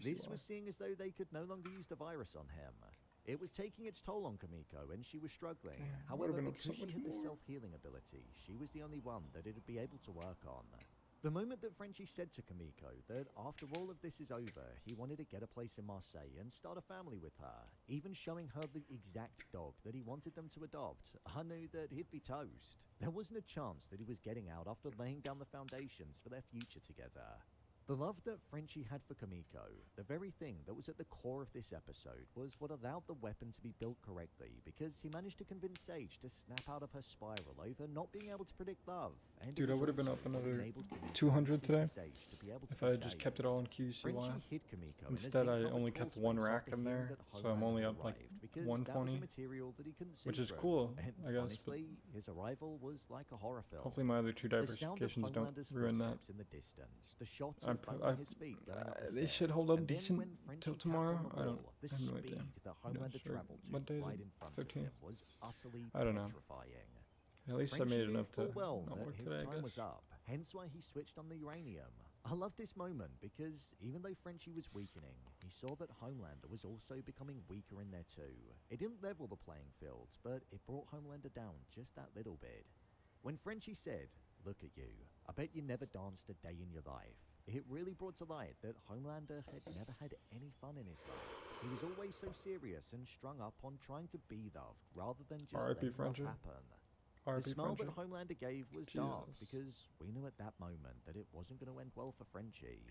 This was seeing as though they could no longer use the virus on him. It was taking its toll on Kimiko, and she was struggling. Damn, However, because she had the self-healing ability, she was the only one that it would be able to work on. The moment that Frenchie said to Kimiko that after all of this is over, he wanted to get a place in Marseille and start a family with her, even showing her the exact dog that he wanted them to adopt, I knew that he'd be toast. There wasn't a chance that he was getting out after laying down the foundations for their future together. The love that Frenchie had for Kimiko, the very thing that was at the core of this episode, was what allowed the weapon to be built correctly, because he managed to convince Sage to snap out of her spiral over not being able to predict love. And dude, I would have been up another 200 today if I had just kept it all in QCY. Instead, I only kept one rack in there, so I'm only up like 120, which is cool, I guess. But his arrival was like a horror film. Hopefully my other two diversifications don't ruin that. In the distance, the shots they should hold up decent till tomorrow. I don't have no idea. What day is it? 13th? I don't know. At least I made enough to not work today, I guess. Hence why he switched on the uranium. I love this moment because even though Frenchie was weakening, he saw that Homelander was also becoming weaker in there too. It didn't level the playing field, but it brought Homelander down just that little bit. When Frenchie said, "Look at you, I bet you never danced a day in your life," it really brought to light that Homelander had never had any fun in his life. He was always so serious and strung up on trying to be loved rather than just letting love happen. The smile that Homelander gave was dark because we knew at that moment that it wasn't going to end well for Frenchie.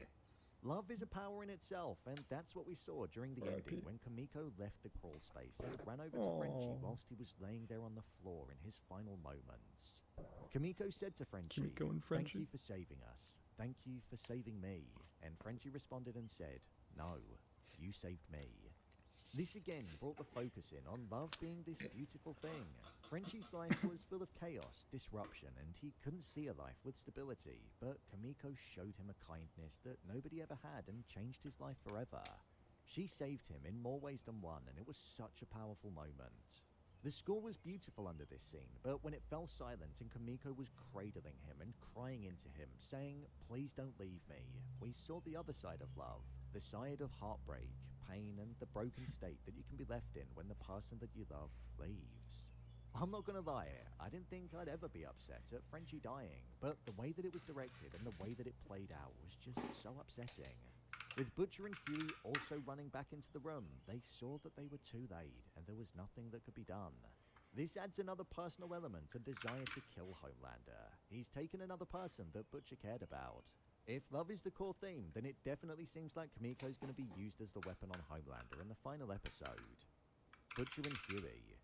Love is a power in itself, and that's what we saw during the ending when Kimiko left the crawl space and ran over to Frenchie whilst he was laying there on the floor in his final moments. Kimiko said to Frenchie, "Thank you for saving us. Thank you for saving me." And Frenchie responded and said, "No, you saved me." This again brought the focus in on love being this beautiful thing. Frenchie's life was full of chaos, disruption, and he couldn't see a life with stability, but Kimiko showed him a kindness that nobody ever had and changed his life forever. She saved him in more ways than one, and it was such a powerful moment. The score was beautiful under this scene, but when it fell silent and Kimiko was cradling him and crying into him, saying, "Please don't leave me," we saw the other side of love, the side of heartbreak, pain, and the broken state that you can be left in when the person that you love leaves. I'm not gonna lie, I didn't think I'd ever be upset at Frenchie dying, but the way that it was directed and the way that it played out was just so upsetting. With Butcher and Huey also running back into the room, they saw that they were too late and there was nothing that could be done. This adds another personal element and desire to kill Homelander. He's taken another person that Butcher cared about. If love is the core theme, then it definitely seems like Kimiko's going to be used as the weapon on Homelander in the final episode. Butcher and Huey.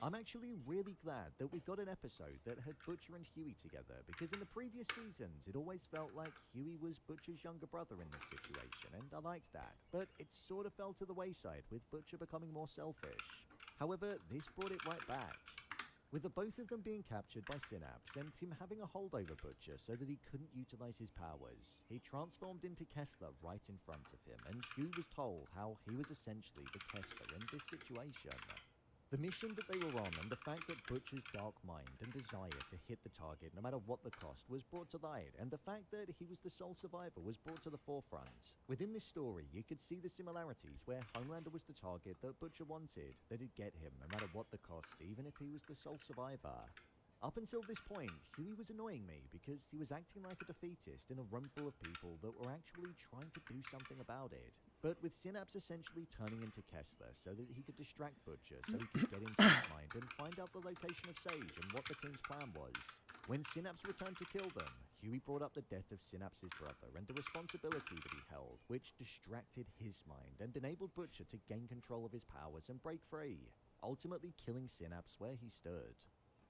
I'm actually really glad that we got an episode that had Butcher and Huey together, because in the previous seasons, it always felt like Huey was Butcher's younger brother in this situation, and I liked that. But it sort of fell to the wayside, with Butcher becoming more selfish. However, this brought it right back. With the both of them being captured by Synapse and him having a hold over Butcher so that he couldn't utilize his powers, he transformed into Kessler right in front of him, and Huey was told how he was essentially the Kessler in this situation. The mission that they were on and the fact that Butcher's dark mind and desire to hit the target no matter what the cost was brought to light, and the fact that he was the sole survivor was brought to the forefront. Within this story, you could see the similarities where Homelander was the target that Butcher wanted, that it'd get him no matter what the cost, even if he was the sole survivor. Up until this point, Huey was annoying me because he was acting like a defeatist in a room full of people that were actually trying to do something about it. But with Synapse essentially turning into Kessler so that he could distract Butcher so he could get into his mind and find out the location of Sage and what the team's plan was. When Synapse returned to kill them, Huey brought up the death of Synapse's brother and the responsibility that he held, which distracted his mind and enabled Butcher to gain control of his powers and break free, ultimately killing Synapse where he stood.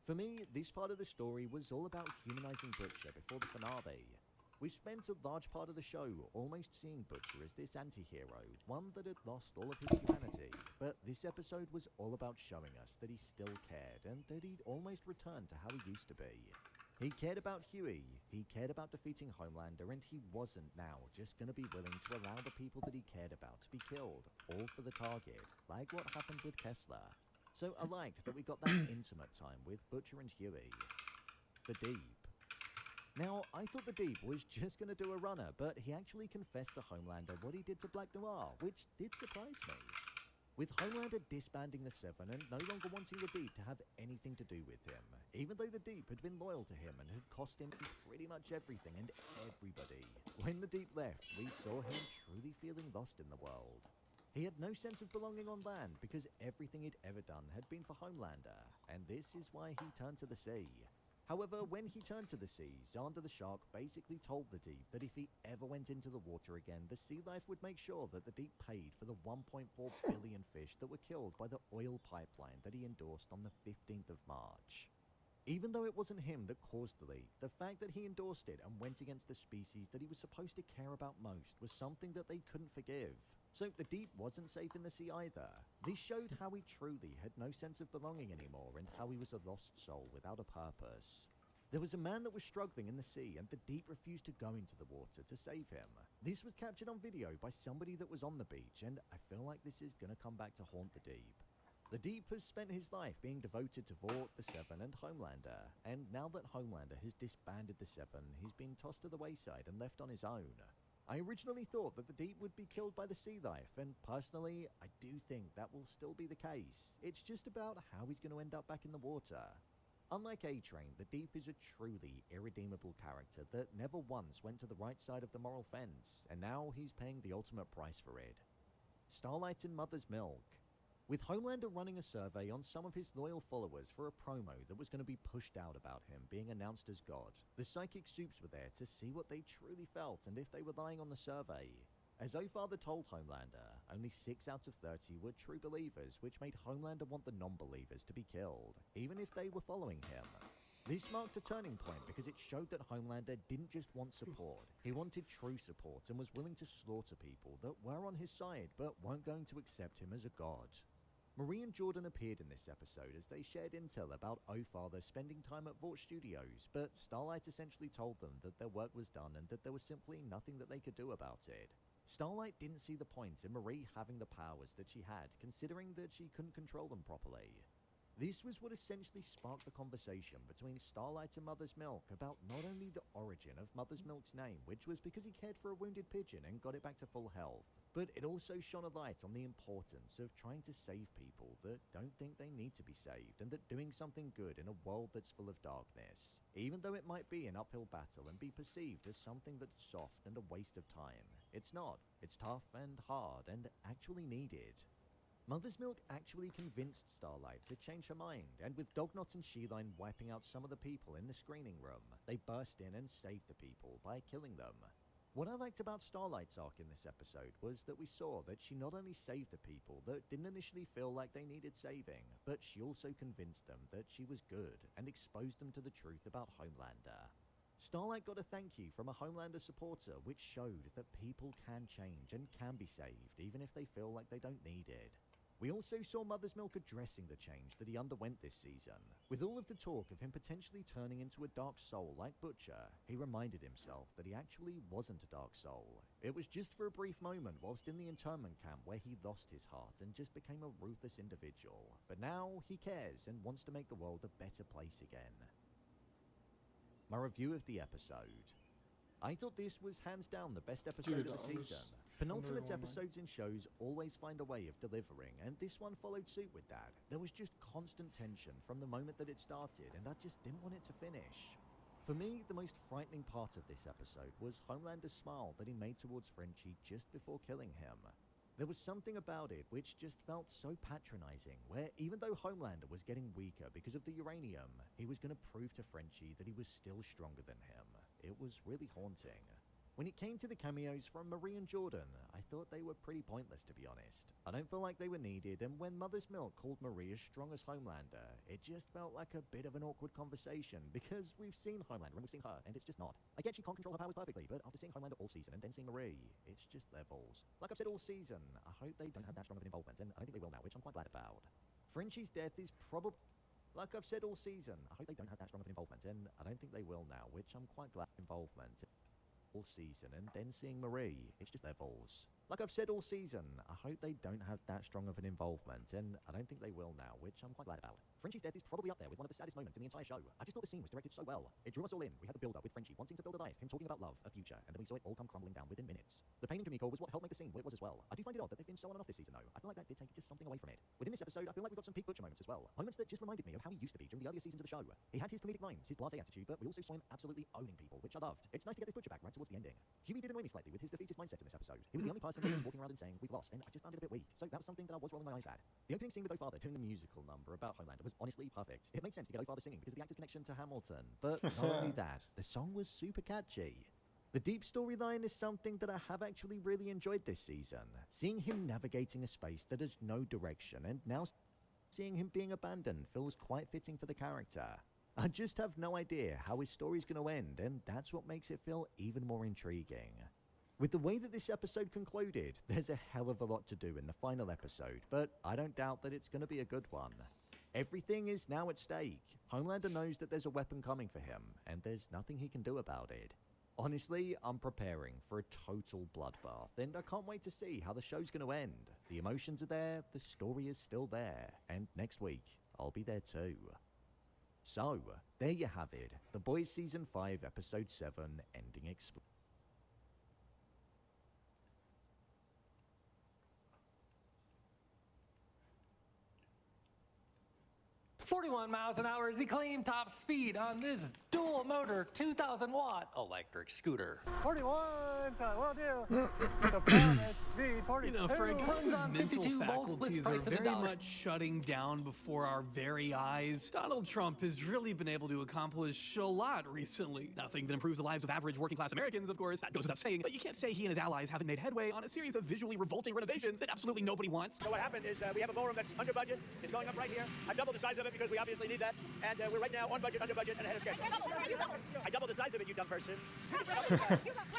For me, this part of the story was all about humanizing Butcher before the finale. We spent a large part of the show almost seeing Butcher as this anti-hero, one that had lost all of his humanity, but this episode was all about showing us that he still cared and that he'd almost returned to how he used to be. He cared about Huey, he cared about defeating Homelander, and he wasn't now just going to be willing to allow the people that he cared about to be killed, all for the target, like what happened with Kessler. So I liked that we got that intimate time with Butcher and Huey. The Deep. Now, I thought the Deep was just going to do a runner, but he actually confessed to Homelander what he did to Black Noir, which did surprise me. With Homelander disbanding the Seven and no longer wanting the Deep to have anything to do with him, even though the Deep had been loyal to him and had cost him pretty much everything and everybody. When the Deep left, we saw him truly feeling lost in the world. He had no sense of belonging on land because everything he'd ever done had been for Homelander, and this is why he turned to the sea. However, when he turned to the sea, Xander the Shark basically told the Deep that if he ever went into the water again, the sea life would make sure that the Deep paid for the 1.4 billion fish that were killed by the oil pipeline that he endorsed on the 15th of March. Even though it wasn't him that caused the leak, the fact that he endorsed it and went against the species that he was supposed to care about most was something that they couldn't forgive. So the Deep wasn't safe in the sea either. This showed how he truly had no sense of belonging anymore and how he was a lost soul without a purpose. There was a man that was struggling in the sea and the Deep refused to go into the water to save him. This was captured on video by somebody that was on the beach, and I feel like this is gonna come back to haunt the Deep. The Deep has spent his life being devoted to Vought, the Seven, and Homelander, and now that Homelander has disbanded the Seven, he's been tossed to the wayside and left on his own. I originally thought that the Deep would be killed by the sea life, and personally, I do think that will still be the case. It's just about how he's going to end up back in the water. Unlike A-Train, the Deep is a truly irredeemable character that never once went to the right side of the moral fence, and now he's paying the ultimate price for it. Starlight and Mother's Milk. With Homelander running a survey on some of his loyal followers for a promo that was going to be pushed out about him being announced as God, the Psychic Soups were there to see what they truly felt and if they were lying on the survey. As O-Father told Homelander, only 6 out of 30 were true believers, which made Homelander want the non-believers to be killed, even if they were following him. This marked a turning point because it showed that Homelander didn't just want support, he wanted true support and was willing to slaughter people that were on his side but weren't going to accept him as a god. Marie and Jordan appeared in this episode as they shared intel about O-Father spending time at Vought Studios, but Starlight essentially told them that their work was done and that there was simply nothing that they could do about it. Starlight didn't see the point in Marie having the powers that she had, considering that she couldn't control them properly. This was what essentially sparked the conversation between Starlight and Mother's Milk about not only the origin of Mother's Milk's name, which was because he cared for a wounded pigeon and got it back to full health, but it also shone a light on the importance of trying to save people that don't think they need to be saved, and that doing something good in a world that's full of darkness, even though it might be an uphill battle and be perceived as something that's soft and a waste of time, it's not. It's tough and hard and actually needed. Mother's Milk actually convinced Starlight to change her mind, and with Dognot and Sheline wiping out some of the people in the screening room, they burst in and saved the people by killing them. What I liked about Starlight's arc in this episode was that we saw that she not only saved the people that didn't initially feel like they needed saving, but she also convinced them that she was good and exposed them to the truth about Homelander. Starlight got a thank you from a Homelander supporter, which showed that people can change and can be saved even if they feel like they don't need it. We also saw Mother's Milk addressing the change that he underwent this season. With all of the talk of him potentially turning into a dark soul like Butcher, he reminded himself that he actually wasn't a dark soul. It was just for a brief moment whilst in the internment camp where he lost his heart and just became a ruthless individual. But now he cares and wants to make the world a better place again. My review of the episode. I thought this was hands down the best episode of the season. Penultimate episodes in shows always find a way of delivering, and this one followed suit with that. There was just constant tension from the moment that it started, and I just didn't want it to finish. For me, the most frightening part of this episode was Homelander's smile that he made towards Frenchie just before killing him. There was something about it which just felt so patronizing, where even though Homelander was getting weaker because of the uranium, he was going to prove to Frenchie that he was still stronger than him. It was really haunting. When it came to the cameos from Marie and Jordan, I thought they were pretty pointless, to be honest. I don't feel like they were needed, and when Mother's Milk called Marie as strong as Homelander, it just felt like a bit of an awkward conversation, because we've seen Homelander and we've seen her, and it's just not. I get she can't control her powers perfectly, but after seeing Homelander all season and then seeing Marie, it's just levels. Like I've said all season, I hope they don't have that strong of an involvement, and I don't think they will now, which I'm quite glad about. Frenchie's death is probably... Like I've said all season, I hope they don't have that strong of an involvement, and I don't think they will now, which I'm quite glad involvement all season, and then seeing Marie, it's just levels. Like I've said all season, I hope they don't have that strong of an involvement, and I don't think they will now, which I'm quite glad about. Frenchie's death is probably up there with one of the saddest moments in the entire show. I just thought the scene was directed so well. It drew us all in. We had the build-up with Frenchie wanting to build a life, him talking about love, a future, and then we saw it all come crumbling down within minutes. The pain in Kimiko was what helped make the scene what it was as well. I do find it odd that they've been so on and off this season, though. I feel like that did take just something away from it. Within this episode, I feel like we got some peak Butcher moments as well. Moments that just reminded me of how he used to be during the earlier seasons of the show. He had his comedic lines, his blasé attitude, but we also saw him absolutely owning people, which I loved. It's nice to get this Butcher back right towards the ending. Huey did annoy me slightly with his defeatist mindset in this episode. He was the only person that was walking around and saying, "We've lost," and I just found it a bit weak. So that was something that I was rolling my eyes at. The opening scene with O'Father doing the musical number about Homelander was honestly perfect. It made sense to get O'Father singing because of the actor's connection to Hamilton. But not only that, the song was super catchy. The deep storyline is something that I have actually really enjoyed this season. Seeing him navigating a space that has no direction, and now seeing him being abandoned feels quite fitting for the character. I just have no idea how his story's going to end, and that's what makes it feel even more intriguing. With the way that this episode concluded, there's a hell of a lot to do in the final episode, but I don't doubt that it's going to be a good one. Everything is now at stake. Homelander knows that there's a weapon coming for him, and there's nothing he can do about it. Honestly, I'm preparing for a total bloodbath, and I can't wait to see how the show's going to end. The emotions are there, the story is still there, and next week, I'll be there too. So, there you have it, The Boys Season 5, Episode 7, Ending Explained. 41 miles an hour is the claim top speed on this dual motor 2,000 watt electric scooter. 41, so will do. The promised speed, 42. You know, Frank, Runs on his mental 52 volts, faculties list are price at very $1. much shutting down before our very eyes. Donald Trump has really been able to accomplish a lot recently. Nothing that improves the lives of average working class Americans, of course. That goes without saying, but you can't say he and his allies haven't made headway on a series of visually revolting renovations that absolutely nobody wants. So what happened is we have a ballroom that's under budget. It's going up right here. I've doubled the size of it because we obviously need that. And we're right now on budget, under budget, and ahead of schedule. I doubled the size of it, you dumb person.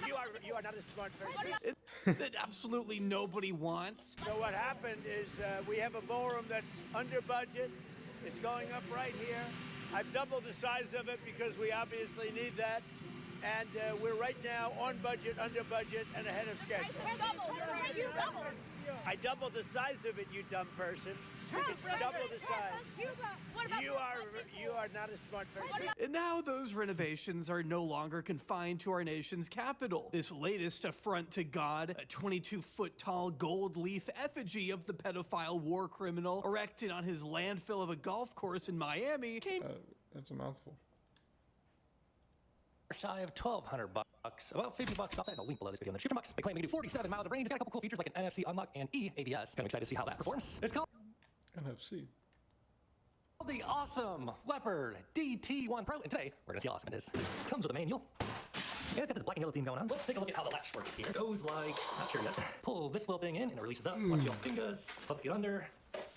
You are not a smart person. It's that absolutely nobody wants. So what happened is we have a ballroom that's under budget. It's going up right here. I've doubled the size of it because we obviously need that. And we're right now on budget, under budget, and ahead of schedule. I doubled the size of it, you dumb person. Double the size. You are not a smart person. And now those renovations are no longer confined to our nation's capital. This latest affront to God, a 22-foot-tall gold leaf effigy of the pedophile war criminal erected on his landfill of a golf course in Miami, came... That's a mouthful. Shy of $1,200, about $50 off that. A link below this video in the description box. They claim they can do 47 miles of range. It's got a couple cool features like an NFC unlock and ABS. Kind of excited to see how that performs. It's called NFC. the Awesome Leopard DT1 Pro, and today we're gonna see how awesome it is. Comes with a manual. Yeah, it's got this black and yellow theme going on. Let's take a look at how the latch works here. It goes like, not sure yet. Pull this little thing in and it releases up. Watch your fingers. Hook it under.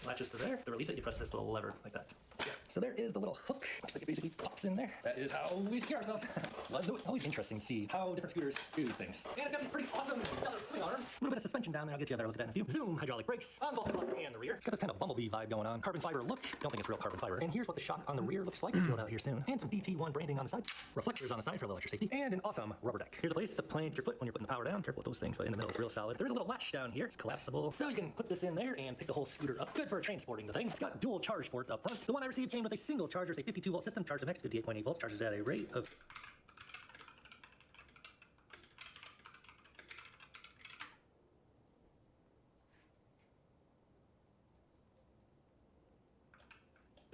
Latches to there. To release it, you press this little lever like that. Yeah. So there is the little hook. Looks like it basically pops in there. That is how we secure ourselves. Let's do it. Always interesting to see how different scooters do these things. And it's got these pretty awesome swing arms. A little bit of suspension down there. I'll get you a better look at that in a few. Zoom, hydraulic brakes on both the front and the rear. It's got this kind of bumblebee vibe going on. Carbon fiber look. Don't think it's real carbon fiber. And here's what the shock on the rear looks like. We'll feel it out here soon. And some DT1 branding on the side. Reflectors on the side for a little extra safety. And an awesome rubber deck. Here's a place to plant your foot when you're putting the power down. Careful with those things, but in the middle it's real solid. There's a little latch down here. It's collapsible. So you can clip this in there and pick the whole scooter up. Good for transporting the thing. It's got dual charge ports up front. The one I received came with a single charger, a 52-volt system, charged to max 58.8 volts, charges at a rate of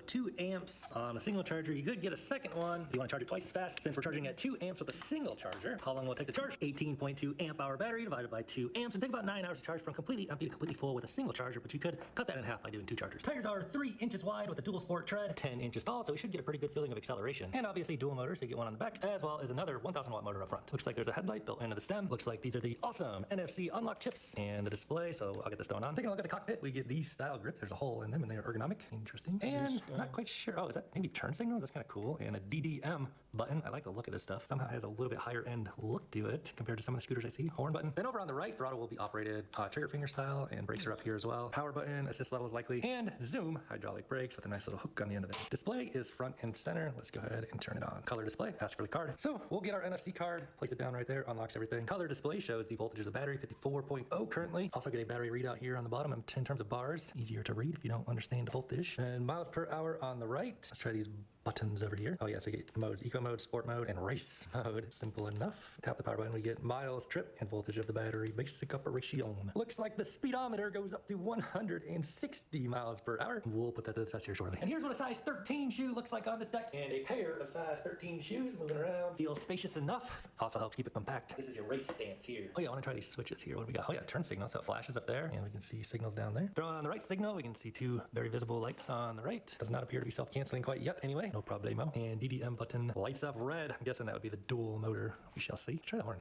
2 amps on a single charger. You could get a second one if you want to charge it twice as fast. Since we're charging at 2 amps with a single charger, how long will it take to charge? 18.2 amp hour battery divided by 2 amps, and take about 9 hours to charge from completely empty to completely full with a single charger, but you could cut that in half by doing 2 chargers. Tires are 3 inches wide with a dual sport tread, 10 inches tall, so we should get a pretty good feeling of acceleration. And obviously dual motors, so you get one on the back, as well as another 1,000 watt motor up front. Looks like there's a headlight built into the stem. Looks like these are the awesome NFC unlock chips and the display, so I'll get this going on. Taking a look at the cockpit, we get these style grips. There's a hole in them and they're ergonomic. Interesting. And not quite sure. Oh, is that maybe turn signals? That's kind of cool. And a DDM button. I like the look of this stuff. Somehow it has a little bit higher end look to it compared to some of the scooters I see. Horn button. Then over on the right, throttle will be operated trigger finger style, and brakes are up here as well. Power button, assist level is likely, and zoom hydraulic brakes with a nice little hook on the end of it. Display is front and center. Let's go ahead and turn it on. Color display, ask for the card. So we'll get our NFC card, place it down right there, unlocks everything. Color display shows the voltage of the battery, 54.0 currently. Also get a battery readout here on the bottom in terms of bars. Easier to read if you don't understand the voltage. And miles per hour on the right. Let's try these buttons over here. Oh yeah, so you get modes, eco mode, sport mode, and race mode. Simple enough. Tap the power button, we get miles, trip, and voltage of the battery, basic operation. Looks like the speedometer goes up to 160 miles per hour. We'll put that to the test here shortly. And here's what a size 13 shoe looks like on this deck. And a pair of size 13 shoes moving around. Feels spacious enough. Also helps keep it compact. This is your race stance here. Oh yeah, I want to try these switches here. What do we got? Oh yeah, turn signal, so it flashes up there, and we can see signals down there. Throwing on the right signal, we can see two very visible lights on the right. Does not appear to be self-canceling quite yet anyway. No problemo. And DDM button lights up red. I'm guessing that would be the dual motor. We shall see. Let's try the horn.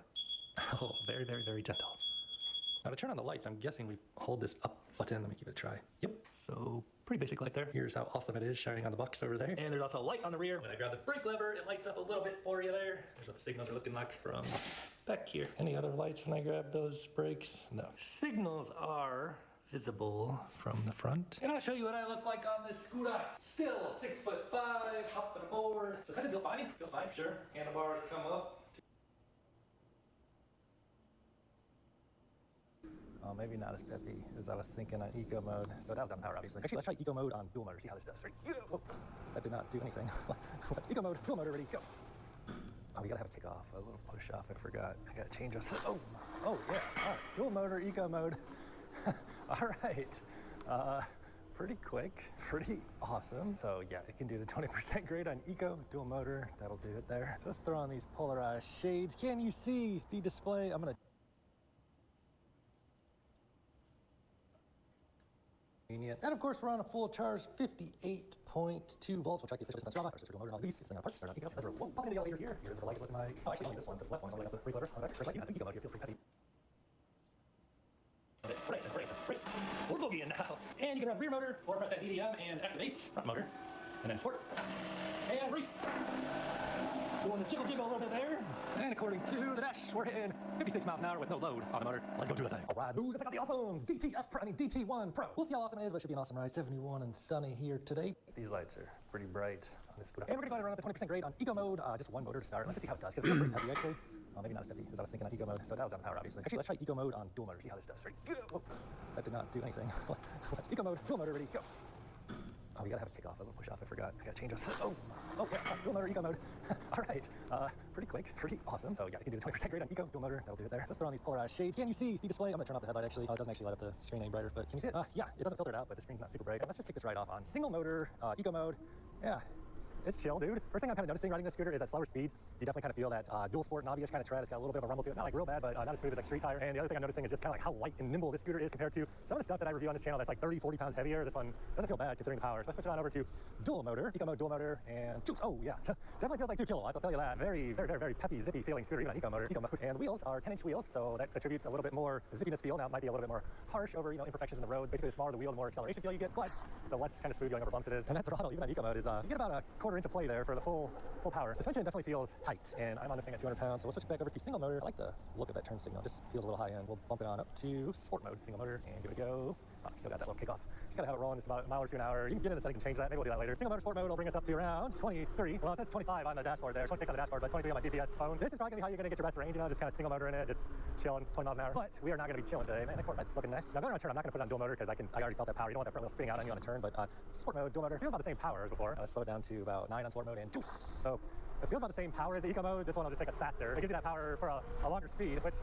Oh, very, very, very gentle. Now to turn on the lights, I'm guessing we hold this up button. Let me give it a try. Yep, so pretty basic light there. Here's how awesome it is shining on the box over there. And there's also a light on the rear. When I grab the brake lever, it lights up a little bit for you there. There's what the signals are looking like from back here. Any other lights when I grab those brakes? No. Signals are visible from the front. And I'll show you what I look like on this scooter. Still 6'5", up and aboard. Suspension feel fine, sure. Handlebars come up. Oh, maybe not as peppy as I was thinking on eco mode. So that was on power, obviously. Actually, let's try eco mode on dual motor, see how this does. Right? Oh, that did not do anything. Eco mode, dual motor, ready, go. Oh, we gotta have a kickoff, a little push off, I forgot. I gotta change us. Oh, yeah, all right. Dual motor, eco mode. All right, pretty quick, pretty awesome. So yeah, it can do the 20% grade on eco, dual motor, that'll do it there. So let's throw on these polarized shades. Can you see the display? I'm gonna and of course, we're on a full charge, 58.2 volts. We'll check the official distance. Our sister dual motor on lease. It's in our park. Start on eco. Whoa, pop into the elevator here. Here's what the light is looking like. Oh, actually, only this one. The left one's only got the brake lever. On the back, first light, eco mode here feels pretty heavy. Race. We're boogieing now. And you can run rear motor, or press that DDM and activate front motor. And then sport. And race. Doing the jiggle a little bit there. And according to the dash, we're hitting 56 miles an hour with no load on the motor. Let's go do the thing. All right, dudes, let's check out the awesome DT1 Pro. We'll see how awesome it is, but it should be an awesome ride. 71 and sunny here today. These lights are pretty bright on this scooter. And we're gonna go ahead and run up the 20% grade on eco mode. Just one motor to start. Let's just see how it does. It's pretty heavy, actually. Maybe not as peppy as I was thinking on eco mode. So that was on power, obviously. Actually, let's try eco mode on dual motor. See how this does. Right? Whoa. That did not do anything. Eco mode, dual motor, ready, go. Oh, we gotta have a kickoff, a little push off, I forgot. I gotta change us. Oh yeah, dual motor, eco mode. All right, pretty quick, pretty awesome. So yeah, you can do the 20% grade on eco, dual motor, that'll do it there. So let's throw on these polarized shades. Can you see the display? I'm gonna turn off the headlight actually. It doesn't actually light up the screen any brighter, but can you see it? Yeah, it doesn't filter it out, but the screen's not super bright. Let's just kick this right off on single motor, eco mode. Yeah. It's chill, dude. First thing I'm kind of noticing riding this scooter is at slower speeds, you definitely kind of feel that dual sport knobby-ish kind of tread. It's got a little bit of a rumble to it. Not like real bad, but not as smooth as like street tire. And the other thing I'm noticing is just kind of like how light and nimble this scooter is compared to some of the stuff that I review on this channel that's like 30, 40 pounds heavier. This one doesn't feel bad considering the power. So let's switch it on over to dual motor, eco mode, dual motor, and juice. Oh yeah, so definitely feels like 2 kilowatts. I'll tell you that. Very, very, very, very peppy, zippy feeling scooter, even on eco motor, eco mode. And the wheels are 10-inch wheels, so that attributes a little bit more zippiness feel. Now it might be a little bit more harsh over, imperfections in the road. Basically, the smaller the wheel, the more acceleration feel you get, but the less kind of smooth going over bumps it is. And that throttle, even on eco mode, is you get about a 1/4 inch of play there for the full power. Suspension definitely feels tight, and I'm on this thing at 200 pounds, so we'll switch back over to single motor. I like the look of that turn signal. Just feels a little high end. We'll bump it on up to sport mode, single motor, and give it a go. Oh, still got that little kickoff. Just gotta have it rolling just about a mile or 2 an hour. You can get in the settings and change that. Maybe we'll do that later. Single motor sport mode will bring us up to around 23. Well, it says 25 on the dashboard there, 26 on the dashboard, but 23 on my GPS phone. This is probably gonna be how you're gonna get your best range, just kind of single motor in it, just chilling 20 miles an hour. But we are not gonna be chilling today, man. The Corvette's looking nice. Now going on a turn, I'm not gonna put it on dual motor because I already felt that power. You don't want that front wheel spinning out on you on a turn, but sport mode, dual motor, feels about the same power as before. Let's slow it down to about 9 on sport mode and juice. So it feels about the same power as the eco mode. This one will just take us faster. It gives you that power for a longer speed, which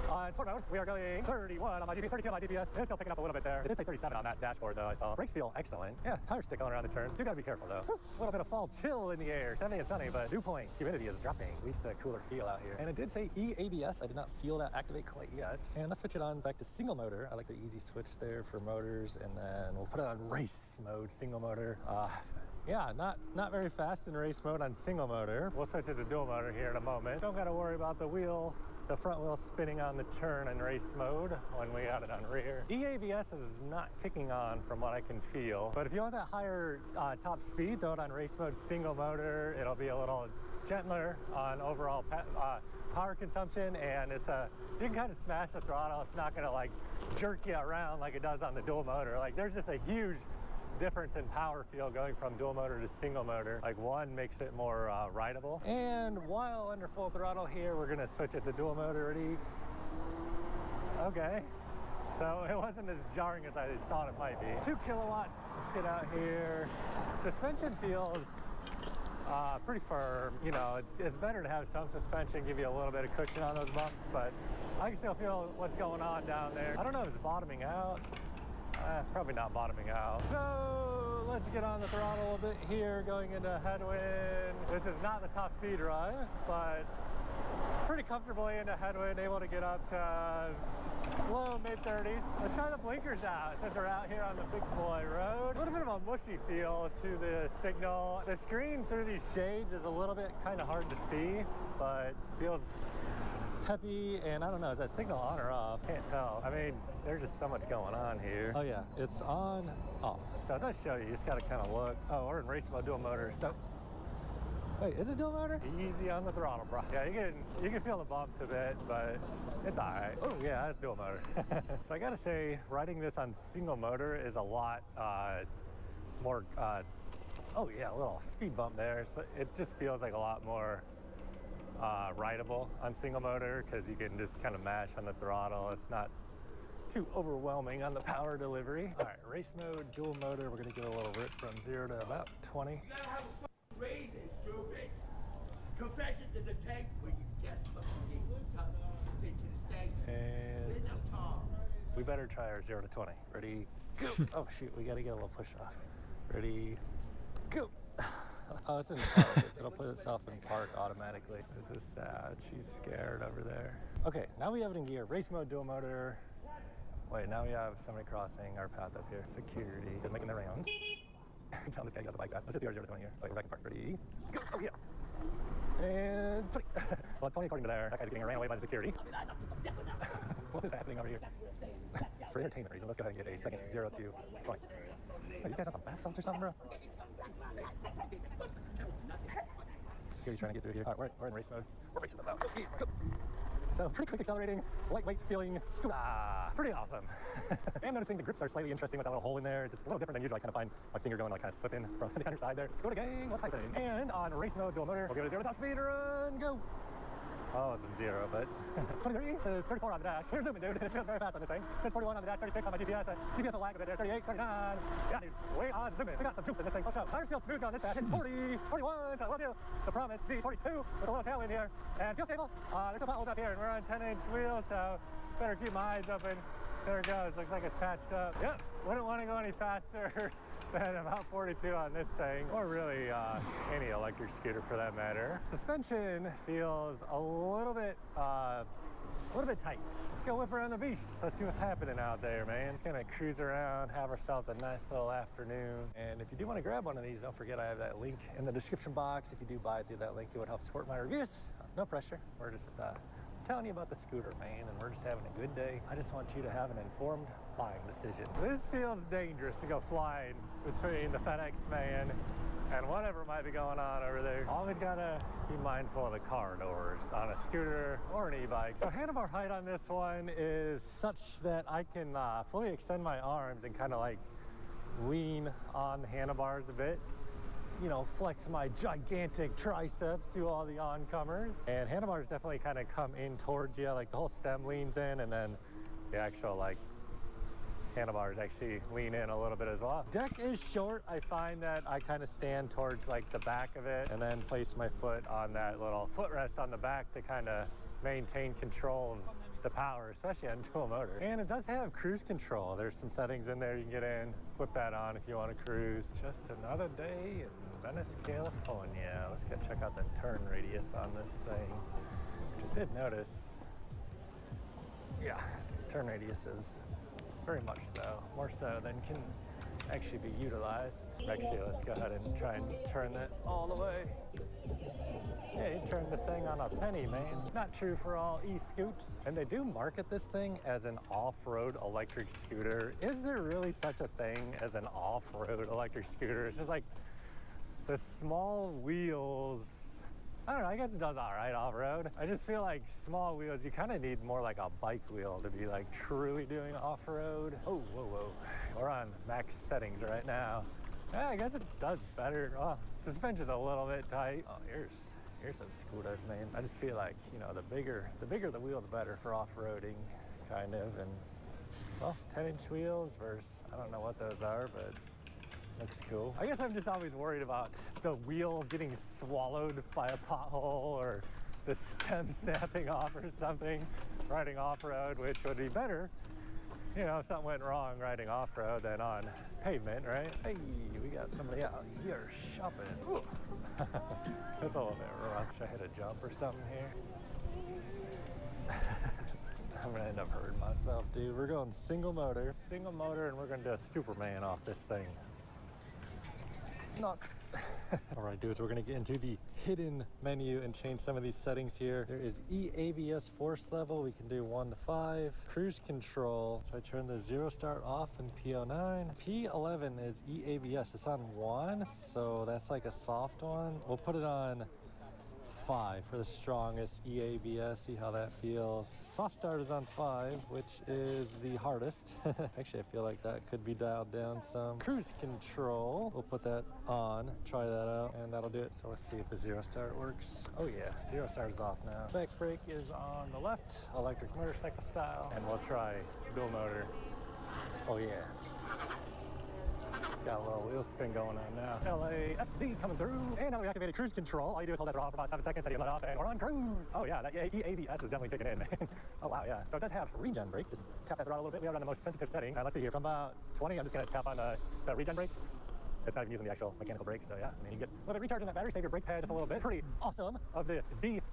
on sport mode, we are going 31 on my GPS, 32 on my GPS. It's still picking up a little bit there. It did say 37 on that dashboard though, I saw. Brakes feel excellent. Yeah, tires stick going around the turn. Do gotta be careful though. A little bit of fall chill in the air. 70 and sunny, but dew point humidity is dropping. Leads to a cooler feel out here. And it did say EABS. I did not feel that activate quite yet. And let's switch it on back to single motor. I like the easy switch there for motors. And then we'll put it on race mode, single motor. Yeah, not very fast in race mode on single motor. We'll switch it to dual motor here in a moment. Don't gotta worry about the front wheel spinning on the turn in race mode when we got it on rear. EABS is not kicking on from what I can feel. But if you want that higher top speed, throw it on race mode, single motor. It'll be a little gentler on overall power consumption, and it's you can kind of smash the throttle. It's not gonna like jerk you around like it does on the dual motor. Like there's just a huge difference in power feel going from dual motor to single motor. Like one makes it more rideable. And while under full throttle here, we're gonna switch it to dual motor. Ready? Okay. So it wasn't as jarring as I thought it might be. 2 kilowatts, let's get out here. Suspension feels pretty firm. You know, it's better to have some suspension, give you a little bit of cushion on those bumps, but I can still feel what's going on down there. I don't know if it's bottoming out. Probably not bottoming out. So let's get on the throttle a little bit here, going into headwind. This is not the top speed run, but pretty comfortably into headwind, able to get up to low mid-30s. Let's try the blinkers out since we're out here on the big boy road. A little bit of a mushy feel to the signal. The screen through these shades is a little bit kind of hard to see, but feels peppy, and I don't know, is that signal on or off? Can't tell. I mean, there's just so much going on here. Oh yeah, it's on, off. So it does show you, just gotta kind of look. Oh, we're in race mode dual motor, so. Wait, is it dual motor? Easy on the throttle, bro. Yeah, you can feel the bumps a bit, but it's all right. Oh yeah, that's dual motor. So I gotta say, riding this on single motor is a lot more, oh yeah, a little speed bump there. So it just feels like a lot more rideable on single motor because you can just kind of mash on the throttle. It's not too overwhelming on the power delivery. All right, race mode, dual motor. We're gonna give it a little rip from 0 to about 20. You gotta have a raise it, stupid. Confession to the tank where you get fucking into the stank. And There's no Tom. we better try our 0 to 20. Ready, go. Oh shoot, we gotta get a little push off. Ready, go. Oh, it's in park. It'll put itself in park automatically. This is sad. She's scared over there. Okay, now we have it in gear. Race mode, dual motor. Wait, now we have somebody crossing our path up here. Security is making their rounds. Tell this guy you got the bike back. Let's just do our 0 to 20 here. Okay, we're back in park. Ready, go. Oh yeah. And 20. Well, 20 according to there. That guy's getting ran away by the security. What is happening over here? For entertainment reasons, let's go ahead and get a second 0 to 20. Hey, these guys have some bath salts or something, bro? Security's trying to get through here. All right, we're in race mode. We're racing them out. Go. So pretty quick accelerating, lightweight feeling, scooter. Pretty awesome. I'm noticing the grips are slightly interesting with that little hole in there. Just a little different than usual. I kind of find my finger going like kind of slipping from the underside there. Scooter gang, what's happening? And on race mode, dual motor, we'll give it a 0 to top speed run, go. Oh, it's a 0, but 23 says 34 on the dash. We're zooming, dude. It feels very fast on this thing. It says 41 on the dash, 36 on my GPS. GPS will lag a bit there. 38, 39. Yeah, dude. Way on zooming. We got some juice in this thing. Push up. Tires feel smooth on this dash. 40, 41. So I love you. The promise speed 42 with a little tail in here. And feel stable. There's some potholes up here, and we're on 10-inch wheels, so better keep my eyes open. There it goes. Looks like it's patched up. Yep. Wouldn't want to go any faster than about 42 on this thing, or really any electric scooter for that matter. Suspension feels a little bit tight. Let's go whip around the beach. Let's see what's happening out there, man. Just gonna cruise around, have ourselves a nice little afternoon. And if you do want to grab one of these, don't forget I have that link in the description box. If you do buy it through that link, it would help support my reviews. No pressure. We're just telling you about the scooter, man, and we're just having a good day. I just want you to have an informed buying decision. This feels dangerous to go flying between the FedEx man and whatever might be going on over there. Always gotta be mindful of the car doors on a scooter or an e-bike. So handlebar height on this one is such that I can fully extend my arms and kind of like lean on the handlebars a bit. You know, flex my gigantic triceps to all the oncomers. And handlebars definitely kind of come in towards you, like the whole stem leans in, and then the actual like handlebars actually lean in a little bit as well. Deck is short. I find that I kind of stand towards like the back of it and then place my foot on that little footrest on the back to kind of maintain control of the power, especially on dual motor. And it does have cruise control. There's some settings in there you can get in, flip that on if you want to cruise. Just another day in Venice, California. Let's go check out the turn radius on this thing, which I did notice. Yeah, turn radius is very much so, more so than can actually be utilized. Actually, let's go ahead and try and turn that all the way. Yeah, you turn this thing on a penny, man. Not true for all e-scoots. And they do market this thing as an off-road electric scooter. Is there really such a thing as an off-road electric scooter? It's just like the small wheels I don't know, I guess it does all right off-road. I just feel like small wheels, you kind of need more like a bike wheel to be like truly doing off-road. Oh, whoa, whoa. We're on max settings right now. Yeah, I guess it does better. Oh, suspension's a little bit tight. Oh, here's some scooters, man. I just feel like, you know, the bigger the wheel, the better for off-roading, kind of. And, well, 10-inch wheels versus, I don't know what those are, but looks cool. I guess I'm just always worried about the wheel getting swallowed by a pothole or the stem snapping off or something riding off-road, which would be better, you know, if something went wrong riding off-road than on pavement, right? Hey, we got somebody out here shopping. Ooh. That's a little bit rough. Should I hit a jump or something here? I'm gonna end up hurting myself, dude. We're going single motor, and we're gonna do a Superman off this thing. Not. All right, dudes, we're gonna get into the hidden menu and change some of these settings here. There is EABS force level. We can do 1 to 5. Cruise control. So I turn the 0 start off in P09. P11 is EABS. It's on 1, so that's like a soft one. We'll put it on 5 for the strongest EABS, see how that feels. Soft start is on 5, which is the hardest. Actually, I feel like that could be dialed down some. Cruise control, we'll put that on, try that out, and that'll do it. So let's see if the 0 start works. Oh yeah, 0 start is off now. Back brake is on the left, electric motorcycle style, and we'll try dual motor. Oh yeah. Got a little wheel spin going on now. LAFD coming through. And now we activated cruise control. All you do is hold that throttle for about 7 seconds, then you let off, and we're on cruise. Oh yeah, that EABS is definitely kicking in, man. Oh wow, yeah. So it does have regen brake. Just tap that throttle a little bit. We have it on the most sensitive setting. Let's see here, from about 20, I'm just gonna tap on the regen brake. It's not even using the actual mechanical brakes, so yeah. I mean, you get a little bit recharge on that battery, save your brake pad just a little bit. Pretty awesome. Of the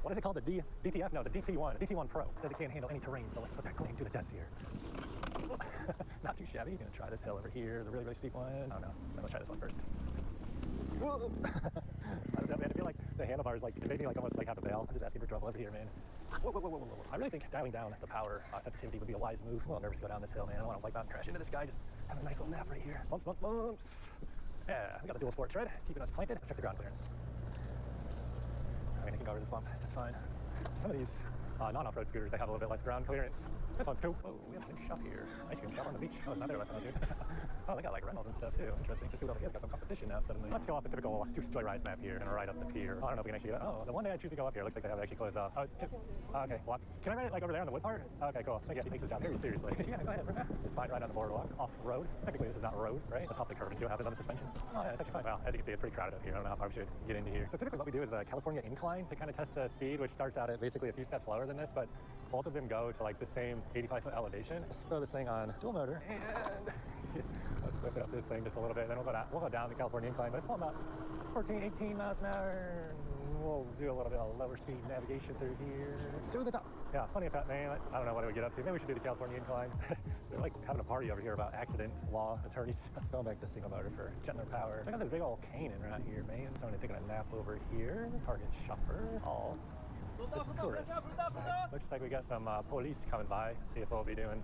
what is it called? The DTF? No, the DT1. DT1 Pro. It says it can't handle any terrain, so let's put that claim to the test here. Not too shabby. Gonna try this hill over here, the really, really steep one. Oh no, let's try this one first. Whoa. I don't know, man. I feel like the handlebars, like, it made me like almost like have a bail. I'm just asking for trouble over here, man. Whoa, whoa, whoa, whoa, whoa. I really think dialing down the power sensitivity would be a wise move. I'm a little nervous to go down this hill, man. I don't want to wipe out and crash into this guy. Just have a nice little nap right here. Bumps, bumps, bumps. Yeah, we got the dual sport tread, keeping us planted. Let's check the ground clearance. I mean, I can go over this bump just fine. Some of these non-off-road scooters, they have a little bit less ground clearance. This one's cool. Oh, we have a new shop here. Ice cream shop on the beach. Oh, it's not there last time I was here. Oh, they got like rentals and stuff too. Interesting. This dude over here's got some competition now suddenly. Let's go off the typical two-story rise map here and ride up the pier. I don't know if we can actually get it. Oh, the one day I choose to go up here looks like they have it actually closed off. Oh, okay. Well, can I ride it like over there on the wood part? Okay, cool. I think he takes his job very seriously. Yeah, go ahead. It's fine right on the boardwalk. Off-road. Technically, this is not road, right? Let's hop the curb and see what happens on the suspension. Oh, yeah, it's actually fine. Well, as you can see, it's pretty crowded up here. I don't know how far we should get into here. So typically what we do is the California incline to kind of test the speed, which starts out at basically a few steps lower than this, but both of them go to like the same 85-foot elevation. Let's throw this thing on dual motor and let's whip it up this thing just a little bit. Then we'll go down the California incline, but it's probably about 14, 18 miles an hour. We'll do a little bit of lower speed navigation through here to the top. Yeah, plenty of fat, man. I don't know what it would get up to. Maybe we should do the California incline. They're like having a party over here about accident law attorneys. Going back to single motor for gentler power. Check out this big old cannon right here, man. Somebody taking a nap over here. Target shopper. All the tourists. Looks like we got some police coming by. See if we'll be doing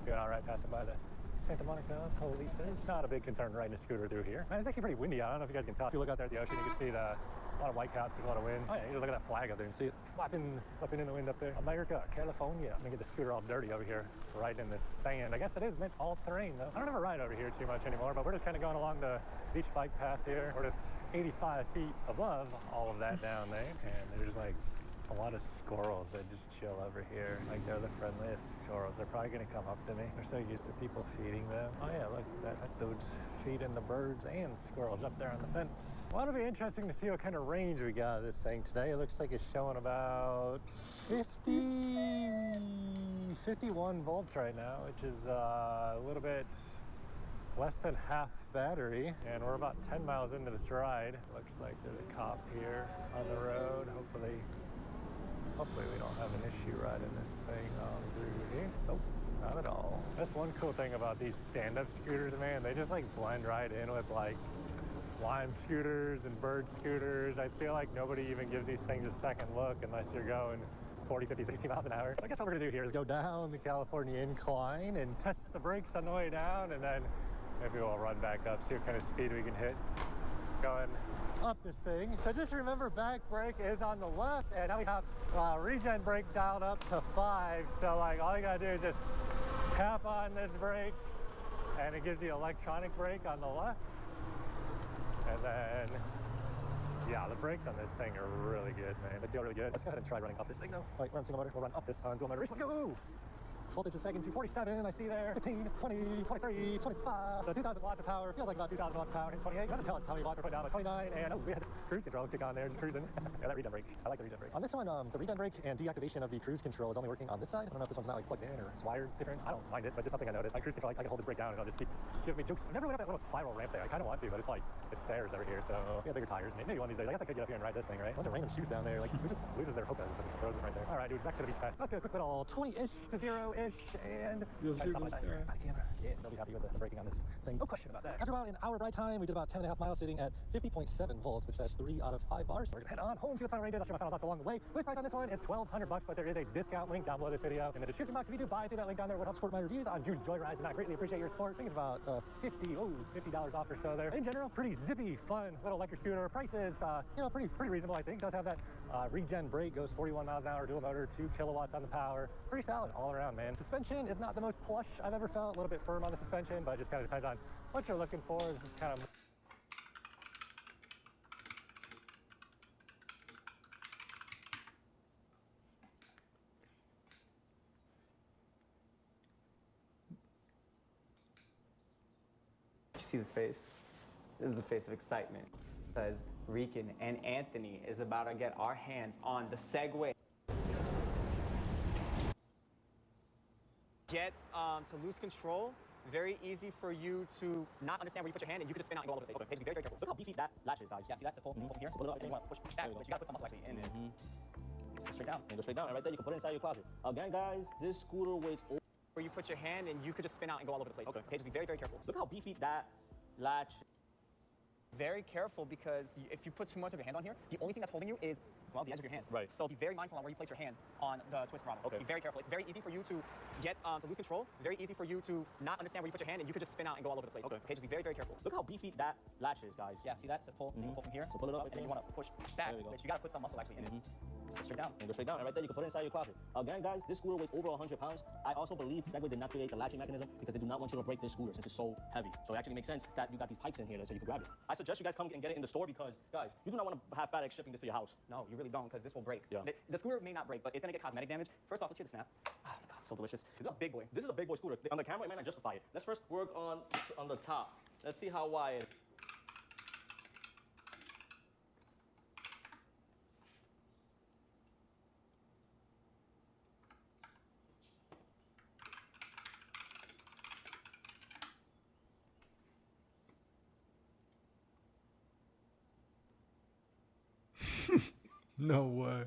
all right passing by the Santa Monica police. It's not a big concern riding a scooter through here. Man, it's actually pretty windy. I don't know if you guys can tell. If you look out there at the ocean, you can see a lot of white caps, there's a lot of wind. Oh yeah, you just look at that flag up there and see it flapping in the wind up there. America, California. I'm gonna get the scooter all dirty over here, riding in this sand. I guess it is meant all terrain though. I don't ever ride over here too much anymore, but we're just kind of going along the beach bike path here. We're just 85 feet above all of that down there, and there's like a lot of squirrels that just chill over here. Like, they're the friendliest squirrels. They're probably gonna come up to me. They're so used to people feeding them. Oh yeah, look, that dude's feeding the birds and squirrels up there on the fence. Well, it'll be interesting to see what kind of range we got of this thing today. It looks like it's showing about 51 volts right now, which is a little bit less than half battery, and we're about 10 miles into this ride. Looks like there's a cop here on the road. Hopefully we don't have an issue riding this thing on through here. Nope, not at all. That's one cool thing about these stand-up scooters, man. They just like blend right in with like Lime scooters and Bird scooters. I feel like nobody even gives these things a second look unless you're going 40, 50, 60 miles an hour. So I guess what we're gonna do here is go down the California incline and test the brakes on the way down, and then maybe we'll run back up, see what kind of speed we can hit. Going up this thing. So just remember, back brake is on the left, and now we have regen brake dialed up to 5. So like all you gotta do is just tap on this brake, and it gives you electronic brake on the left. And then, yeah, the brakes on this thing are really good, man. They feel really good. Let's go ahead and try running up this thing, though. All right, we're on single motor. We'll run up this on dual motor. Race, go! Voltage a second, 247, I see there. 15, 20, 23, 25. So 2,000 watts of power. Feels like about 2,000 watts of power. 28. Doesn't tell us how many watts we're putting down, but 29. And oh, we had cruise control kick on there, just cruising. Yeah, that regen brake. I like the regen brake. On this one, the regen brake and deactivation of the cruise control is only working on this side. I don't know if this one's not like plugged in or it's wired different. I don't mind it, but just something I noticed. Like cruise control, I can hold this brake down and it'll just keep giving me juice. I never went up that little spiral ramp there. I kind of want to, but it's like, it's stairs over here, so we got bigger tires. Maybe one of these days. I guess I could get up here and ride this thing, right? A bunch of random shoes down there. Like, who just loses their hokas and throws them right there? All right, dude, back to the beach fast. Let's do a quick little 20-ish to 0-ish, and stop by the camera. Yeah, they'll be happy with the braking on this thing. No question about that. After about an hour ride time, we did about 10.5 miles sitting at 50.7 volts, which says 3 out of 5 bars. So we're gonna head on home, see what the final range is. I'll share my final thoughts along the way. List price on this one is $1,200, but there is a discount link down below this video in the description box. If you do buy through that link down there, it would help support my reviews on Juice Joyrides, and I greatly appreciate your support. I think it's about $50 off or so there. In general, pretty zippy, fun little electric scooter. Price is, you know, pretty reasonable, I think. Does have that regen brake, goes 41 miles an hour, dual motor, 2 kilowatts on the power. Pretty solid all around, man. Suspension is not the most plush I've ever felt. A little bit firm on the suspension, but it just kind of depends on what you're looking for. This is kind of You see this face? This is the face of excitement. Because Rican and Anthony is about to get our hands on the Segway. Get to lose control. Very easy for you to not understand where you put your hand, and you can just spin out and go all over the place. Okay, be very, very careful. Look how beefy that latch is, guys. Yeah, see that's the pull from here. So pull it up, and then you want to push back, but you gotta put some muscle actually in there. Just go straight down. And go straight down, and right there you can put it inside your closet. Again, guys, this scooter weighs where you put your hand, and you could just spin out and go all over the place. Okay, just be very, very careful. Look how beefy that latch. Very careful, because if you put too much of your hand on here, the only thing that's holding you is, well, the edge of your hand. Right. So be very mindful on where you place your hand on the twist throttle. Okay. Be very careful. It's very easy for you to get to lose control. Very easy for you to not understand where you put your hand, and you could just spin out and go all over the place. Okay. Just be very, very careful. Look how beefy that latch is, guys. Yeah. See that? It says pull. So you pull from here. So pull it up, and then you want to push back, but you got to put some muscle actually in it. Just go straight down. And go straight down, and right there you can put it inside your closet. Again, guys, this scooter weighs over 100 pounds. I also believe Segway did not create the latching mechanism because they do not want you to break this scooter since it's so heavy. So it actually makes sense that you got these pipes in here so you can grab it. I suggest you guys come and get it in the store because, guys, you do not want to have FedEx shipping this to your house. No, you really don't, because this will break. Yeah. The scooter may not break, but it's going to get cosmetic damage. First off, let's hear the snap. Oh my God, so delicious. This is a big boy. This is a big boy scooter. On the camera, it might not justify it. Let's first work on the top. Let's see how wide. No way.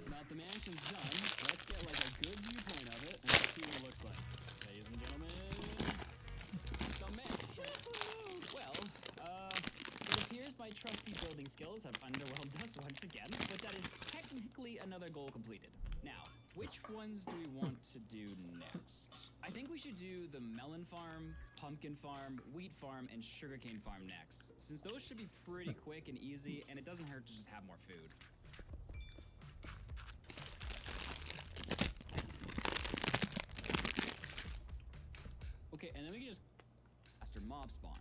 So now that the mansion's done, let's get like a good viewpoint of it and see what it looks like. Ladies and gentlemen, the mansion. Well, it appears my trusty building skills have underwhelmed us once again, but that is technically another goal completed. Now, which ones do we want to do next? I think we should do the melon farm, pumpkin farm, wheat farm, and sugarcane farm next, since those should be pretty quick and easy, and it doesn't hurt to just have more food. Okay, and then we can just faster mob spawn.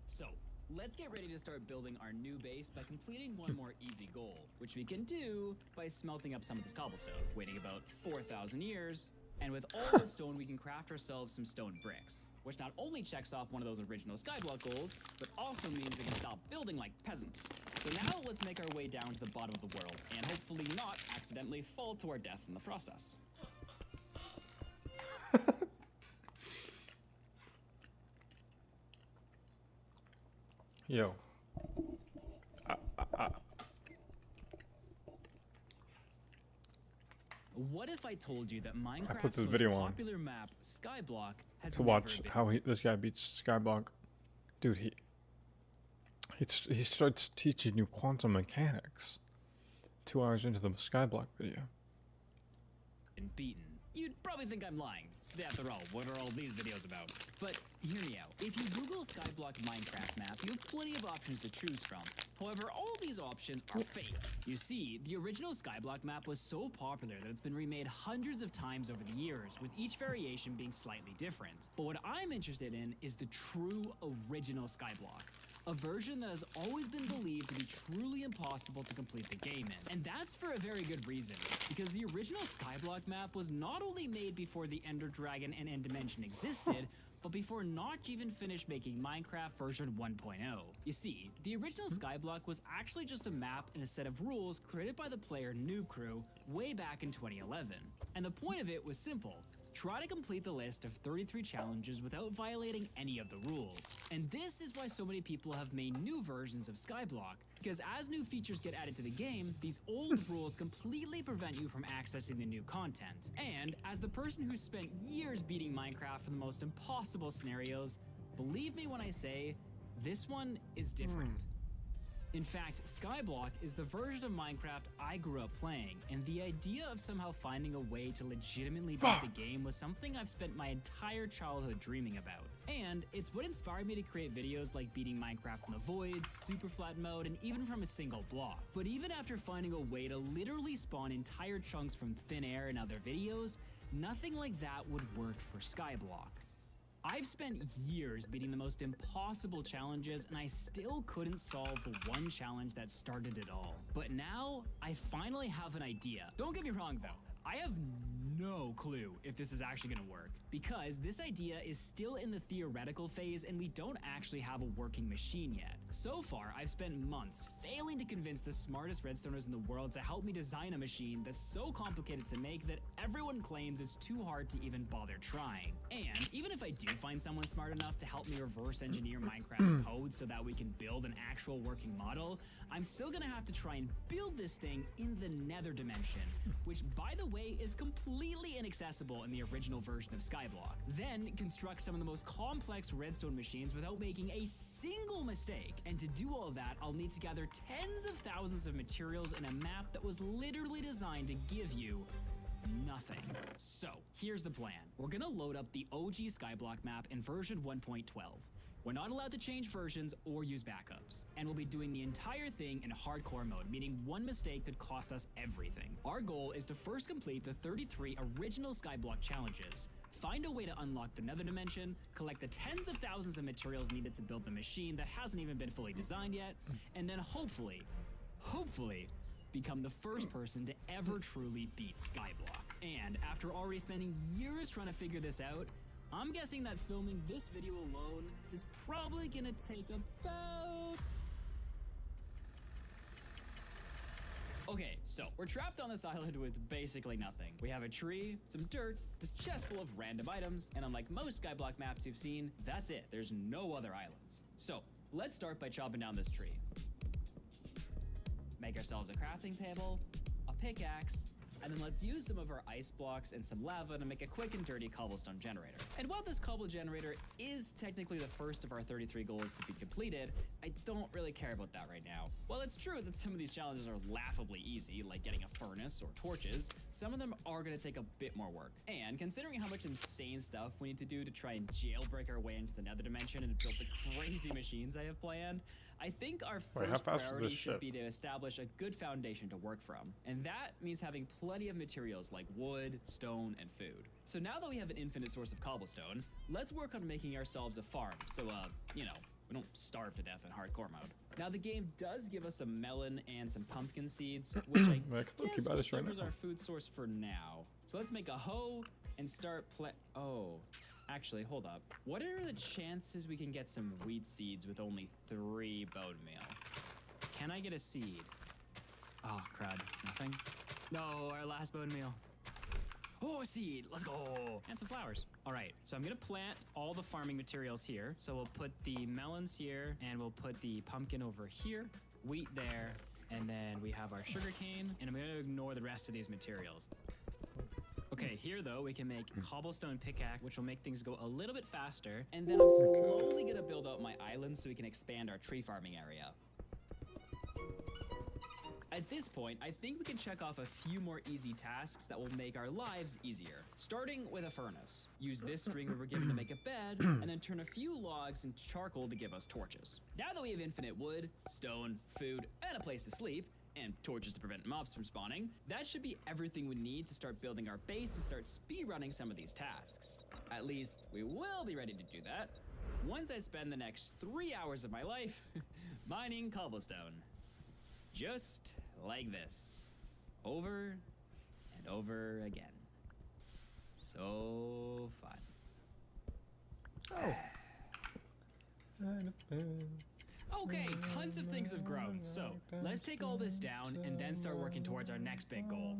So, let's get ready to start building our new base by completing one more easy goal, which we can do by smelting up some of this cobblestone, waiting about 4,000 years, and with all the stone we can craft ourselves some stone bricks, which not only checks off one of those original skyblock goals, but also means we can stop building like peasants. So now let's make our way down to the bottom of the world, and hopefully not accidentally fall to our death in the process. Yo. What if I told you that Minecraft's I put this most video on popular map, Skyblock, has to watch how this guy beats Skyblock. Dude, he starts teaching you quantum mechanics 2 hours into the Skyblock video. been beaten you'd probably think I'm lying. After all, what are all these videos about? But hear me out. If you Google Skyblock Minecraft map, you have plenty of options to choose from. However, all these options are fake. You see, the original Skyblock map was so popular that it's been remade hundreds of times over the years, with each variation being slightly different. But what I'm interested in is the true original Skyblock. A version that has always been believed to be truly impossible to complete the game in. And that's for a very good reason, because the original Skyblock map was not only made before the Ender Dragon and End Dimension existed, but before Notch even finished making Minecraft version 1.0. You see, the original Skyblock was actually just a map and a set of rules created by the player Noob Crew way back in 2011. And the point of it was simple. Try to complete the list of 33 challenges without violating any of the rules. And this is why so many people have made new versions of Skyblock, because as new features get added to the game, these old rules completely prevent you from accessing the new content. And as the person who spent years beating Minecraft for the most impossible scenarios, believe me when I say, this one is different. In fact, Skyblock is the version of Minecraft I grew up playing, and the idea of somehow finding a way to legitimately beat the game was something I've spent my entire childhood dreaming about. And it's what inspired me to create videos like beating Minecraft from the void, super flat mode, and even from a single block. But even after finding a way to literally spawn entire chunks from thin air in other videos, nothing like that would work for Skyblock. I've spent years beating the most impossible challenges, and I still couldn't solve the one challenge that started it all. But now, I finally have an idea. Don't get me wrong though, I have no clue if this is actually gonna work, because this idea is still in the theoretical phase and we don't actually have a working machine yet. So far, I've spent months failing to convince the smartest redstoners in the world to help me design a machine that's so complicated to make that everyone claims it's too hard to even bother trying. And even if I do find someone smart enough to help me reverse engineer Minecraft's code so that we can build an actual working model, I'm still gonna have to try and build this thing in the nether dimension, which by the way is completely inaccessible in the original version of Skyblock. Then construct some of the most complex redstone machines without making a single mistake. And to do all of that, I'll need to gather tens of thousands of materials in a map that was literally designed to give you nothing. So here's the plan. We're gonna load up the OG Skyblock map in version 1.12. We're not allowed to change versions or use backups. And we'll be doing the entire thing in hardcore mode, meaning one mistake could cost us everything. Our goal is to first complete the 33 original Skyblock challenges, find a way to unlock the nether dimension, collect the tens of thousands of materials needed to build the machine that hasn't even been fully designed yet, and then hopefully, become the first person to ever truly beat Skyblock. And after already spending years trying to figure this out, I'm guessing that filming this video alone is probably gonna take about... Okay, so we're trapped on this island with basically nothing. We have a tree, some dirt, this chest full of random items, and unlike most Skyblock maps you've seen, that's it. There's no other islands. So let's start by chopping down this tree. Make ourselves a crafting table, a pickaxe, and then let's use some of our ice blocks and some lava to make a quick and dirty cobblestone generator. And while this cobble generator is technically the first of our 33 goals to be completed, I don't really care about that right now. While it's true that some of these challenges are laughably easy, like getting a furnace or torches, some of them are gonna take a bit more work. And considering how much insane stuff we need to do to try and jailbreak our way into the nether dimension and build the crazy machines I have planned, I think our first priority should be to establish a good foundation to work from. And that means having plenty of materials like wood, stone, and food. So now that we have an infinite source of cobblestone, let's work on making ourselves a farm so, you know, we don't starve to death in hardcore mode. Now the game does give us some melon and some pumpkin seeds, which I guess will serve as our food source for now. So let's make a hoe and start actually, hold up. What are the chances we can get some wheat seeds with only 3 bone meal? Can I get a seed? Oh, crud. Nothing? No, our last bone meal. Oh, a seed. Let's go. And some flowers. All right, so I'm gonna plant all the farming materials here. So we'll put the melons here, and we'll put the pumpkin over here, wheat there, and then we have our sugarcane, and I'm gonna ignore the rest of these materials. Okay, here though, we can make cobblestone pickaxe, which will make things go a little bit faster. And then I'm slowly gonna build out my island so we can expand our tree farming area. At this point, I think we can check off a few more easy tasks that will make our lives easier. Starting with a furnace. Use this string we were given to make a bed, and then turn a few logs into charcoal to give us torches. Now that we have infinite wood, stone, food, and a place to sleep, and torches to prevent mobs from spawning, that should be everything we need to start building our base and start speedrunning some of these tasks. At least, we will be ready to do that once I spend the next 3 hours of my life mining cobblestone. Just like this. Over and over again. So fun. Okay, tons of things have grown, so let's take all this down and then start working towards our next big goal.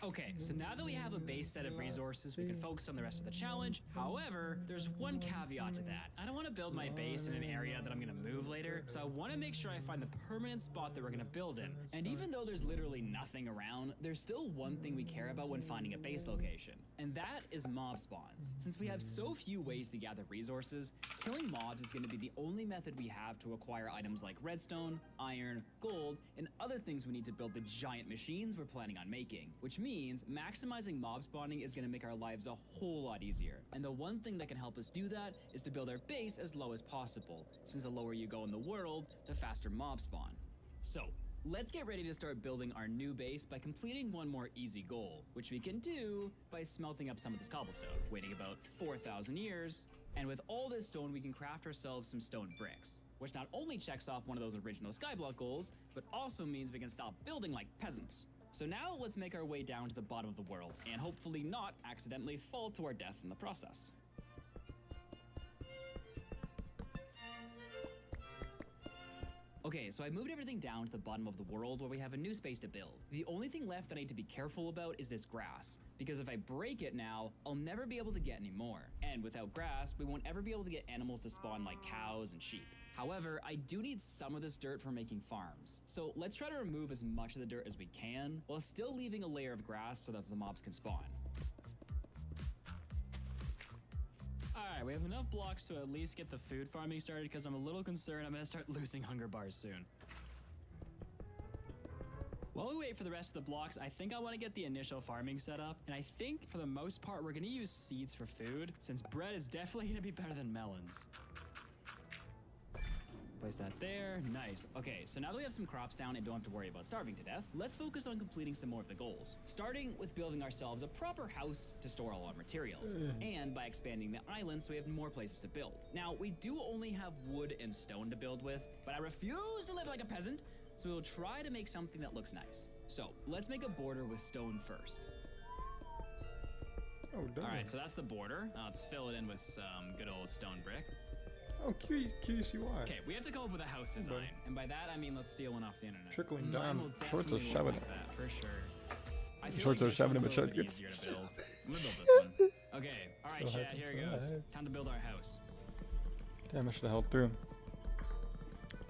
Okay, so now that we have a base set of resources, we can focus on the rest of the challenge. However, there's one caveat to that. I don't want to build my base in an area that I'm going to move later, so I want to make sure I find the permanent spot that we're going to build in. And even though there's literally nothing around, there's still one thing we care about when finding a base location, and that is mob spawns. Since we have so few ways to gather resources, killing mobs is going to be the only method we have to acquire items like redstone, iron, gold, and other things we need to build the giant machines we're planning on making, which means maximizing mob spawning is going to make our lives a whole lot easier. And the one thing that can help us do that is to build our base as low as possible, since the lower you go in the world, the faster mob spawn. So, let's get ready to start building our new base by completing one more easy goal, which we can do by smelting up some of this cobblestone, waiting about 4,000 years. And with all this stone, we can craft ourselves some stone bricks, which not only checks off one of those original Skyblock goals, but also means we can stop building like peasants. So now let's make our way down to the bottom of the world, and hopefully not accidentally fall to our death in the process. Okay, so I moved everything down to the bottom of the world where we have a new space to build. The only thing left that I need to be careful about is this grass, because if I break it now, I'll never be able to get any more. And without grass, we won't ever be able to get animals to spawn like cows and sheep. However, I do need some of this dirt for making farms. So let's try to remove as much of the dirt as we can, while still leaving a layer of grass so that the mobs can spawn. Alright, we have enough blocks to at least get the food farming started, because I'm a little concerned I'm going to start losing hunger bars soon. While we wait for the rest of the blocks, I think I want to get the initial farming set up, and I think for the most part we're going to use seeds for food, since bread is definitely going to be better than melons. Place that there. Nice. Okay, so now that we have some crops down and don't have to worry about starving to death, let's focus on completing some more of the goals. Starting with building ourselves a proper house to store all our materials, and by expanding the island so we have more places to build. Now, we do only have wood and stone to build with, but I refuse to live like a peasant, so we'll try to make something that looks nice. So, let's make a border with stone first. Oh, alright, so that's the border. Now let's fill it in with some good old stone brick. Oh, QCY. Okay, we have to come up with a house design, and by that I mean let's steal one off the internet. Trickling Mine down. will Shorts are definitely look shoving like it. that, for sure. I feel Shorts like are shoving it, but this shorts one's a get little bit easier to build. I'm gonna build this one. Okay, alright, So Chad, here it goes. Time to build our house. Damn, I should have held through.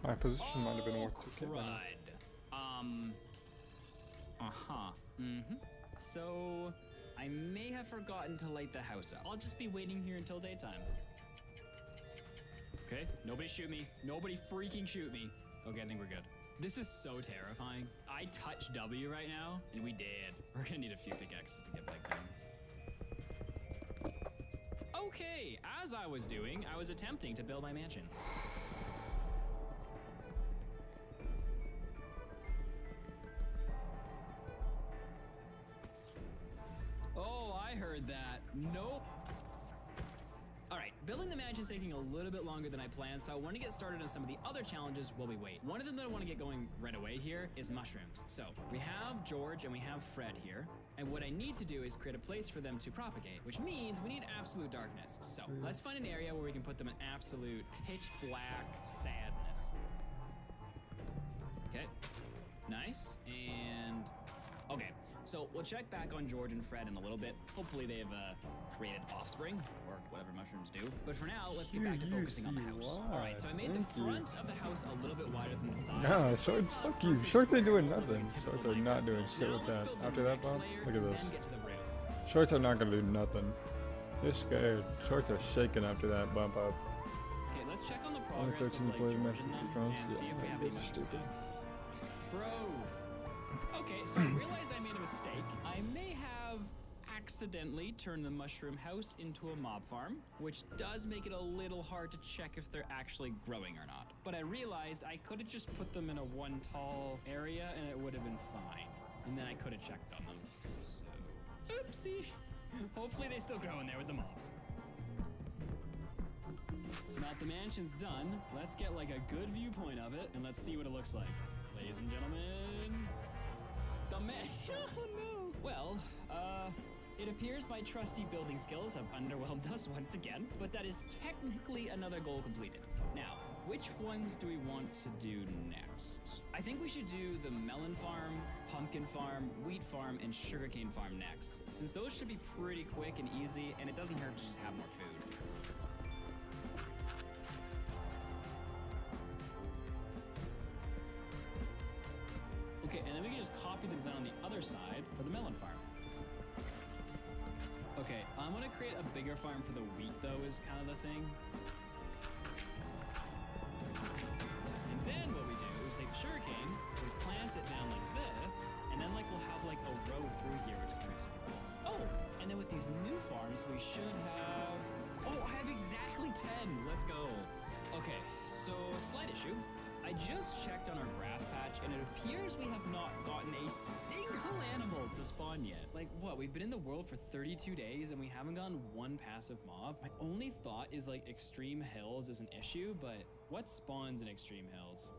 My position might have been Oh, worth the crud. So, I may have forgotten to light the house up. I'll just be waiting here until daytime. Okay, nobody shoot me. Nobody freaking shoot me. Okay, I think we're good. This is so terrifying. I touched W right now, and we did. We're gonna need a few pickaxes to get back down. Okay, as I was doing, I was attempting to build my mansion. Oh, I heard that. Nope. Alright, building the mansion is taking a little bit longer than I planned, so I want to get started on some of the other challenges while we wait. One of them that I want to get going right away here is mushrooms. So, we have George and we have Fred here, and what I need to do is create a place for them to propagate, which means we need absolute darkness. So, let's find an area where we can put them in absolute pitch black sadness. Okay, nice, and okay. So we'll check back on George and Fred in a little bit. Hopefully they've created offspring, or whatever mushrooms do. But for now, let's get back to focusing on the house. Alright, so I made the front of the house a little bit wider than the sides. No, Shorts, fuck you. Shorts ain't doing nothing. Shorts are not doing shit with that. After that bomb, look at this. Shorts are not gonna do nothing. They're scared. Shorts are shaking after that bump up. Okay, let's check on the progress of like George and them and see if we have any mushrooms on. bro. Okay, so I realized I made a mistake. I may have accidentally turned the mushroom house into a mob farm, which does make it a little hard to check if they're actually growing or not. But I realized I could have just put them in a one tall area and it would have been fine. And then I could have checked on them. So, oopsie. Hopefully they still grow in there with the mobs. So now that the mansion's done, let's get like a good viewpoint of it and let's see what it looks like. Ladies and gentlemen, the man. Oh no. Well, it appears my trusty building skills have underwhelmed us once again, but that is technically another goal completed. Now, which ones do we want to do next? I think we should do the melon farm, pumpkin farm, wheat farm, and sugarcane farm next, since those should be pretty quick and easy, and it doesn't hurt to just have more food. Okay, and then we can just copy the design on the other side for the melon farm. Okay, I'm gonna create a bigger farm for the wheat though, is kind of the thing. And then what we do is take sugarcane, we plant it down like this, and then like we'll have like a row through here, which is pretty super cool. Oh, and then with these new farms, we should have... Oh, I have exactly 10, let's go. Okay, so slight issue. I just checked on our grass patch and it appears we have not gotten a single animal to spawn yet. Like what, we've been in the world for 32 days and we haven't gotten one passive mob? My only thought is like extreme hills is an issue, but what spawns in extreme hills?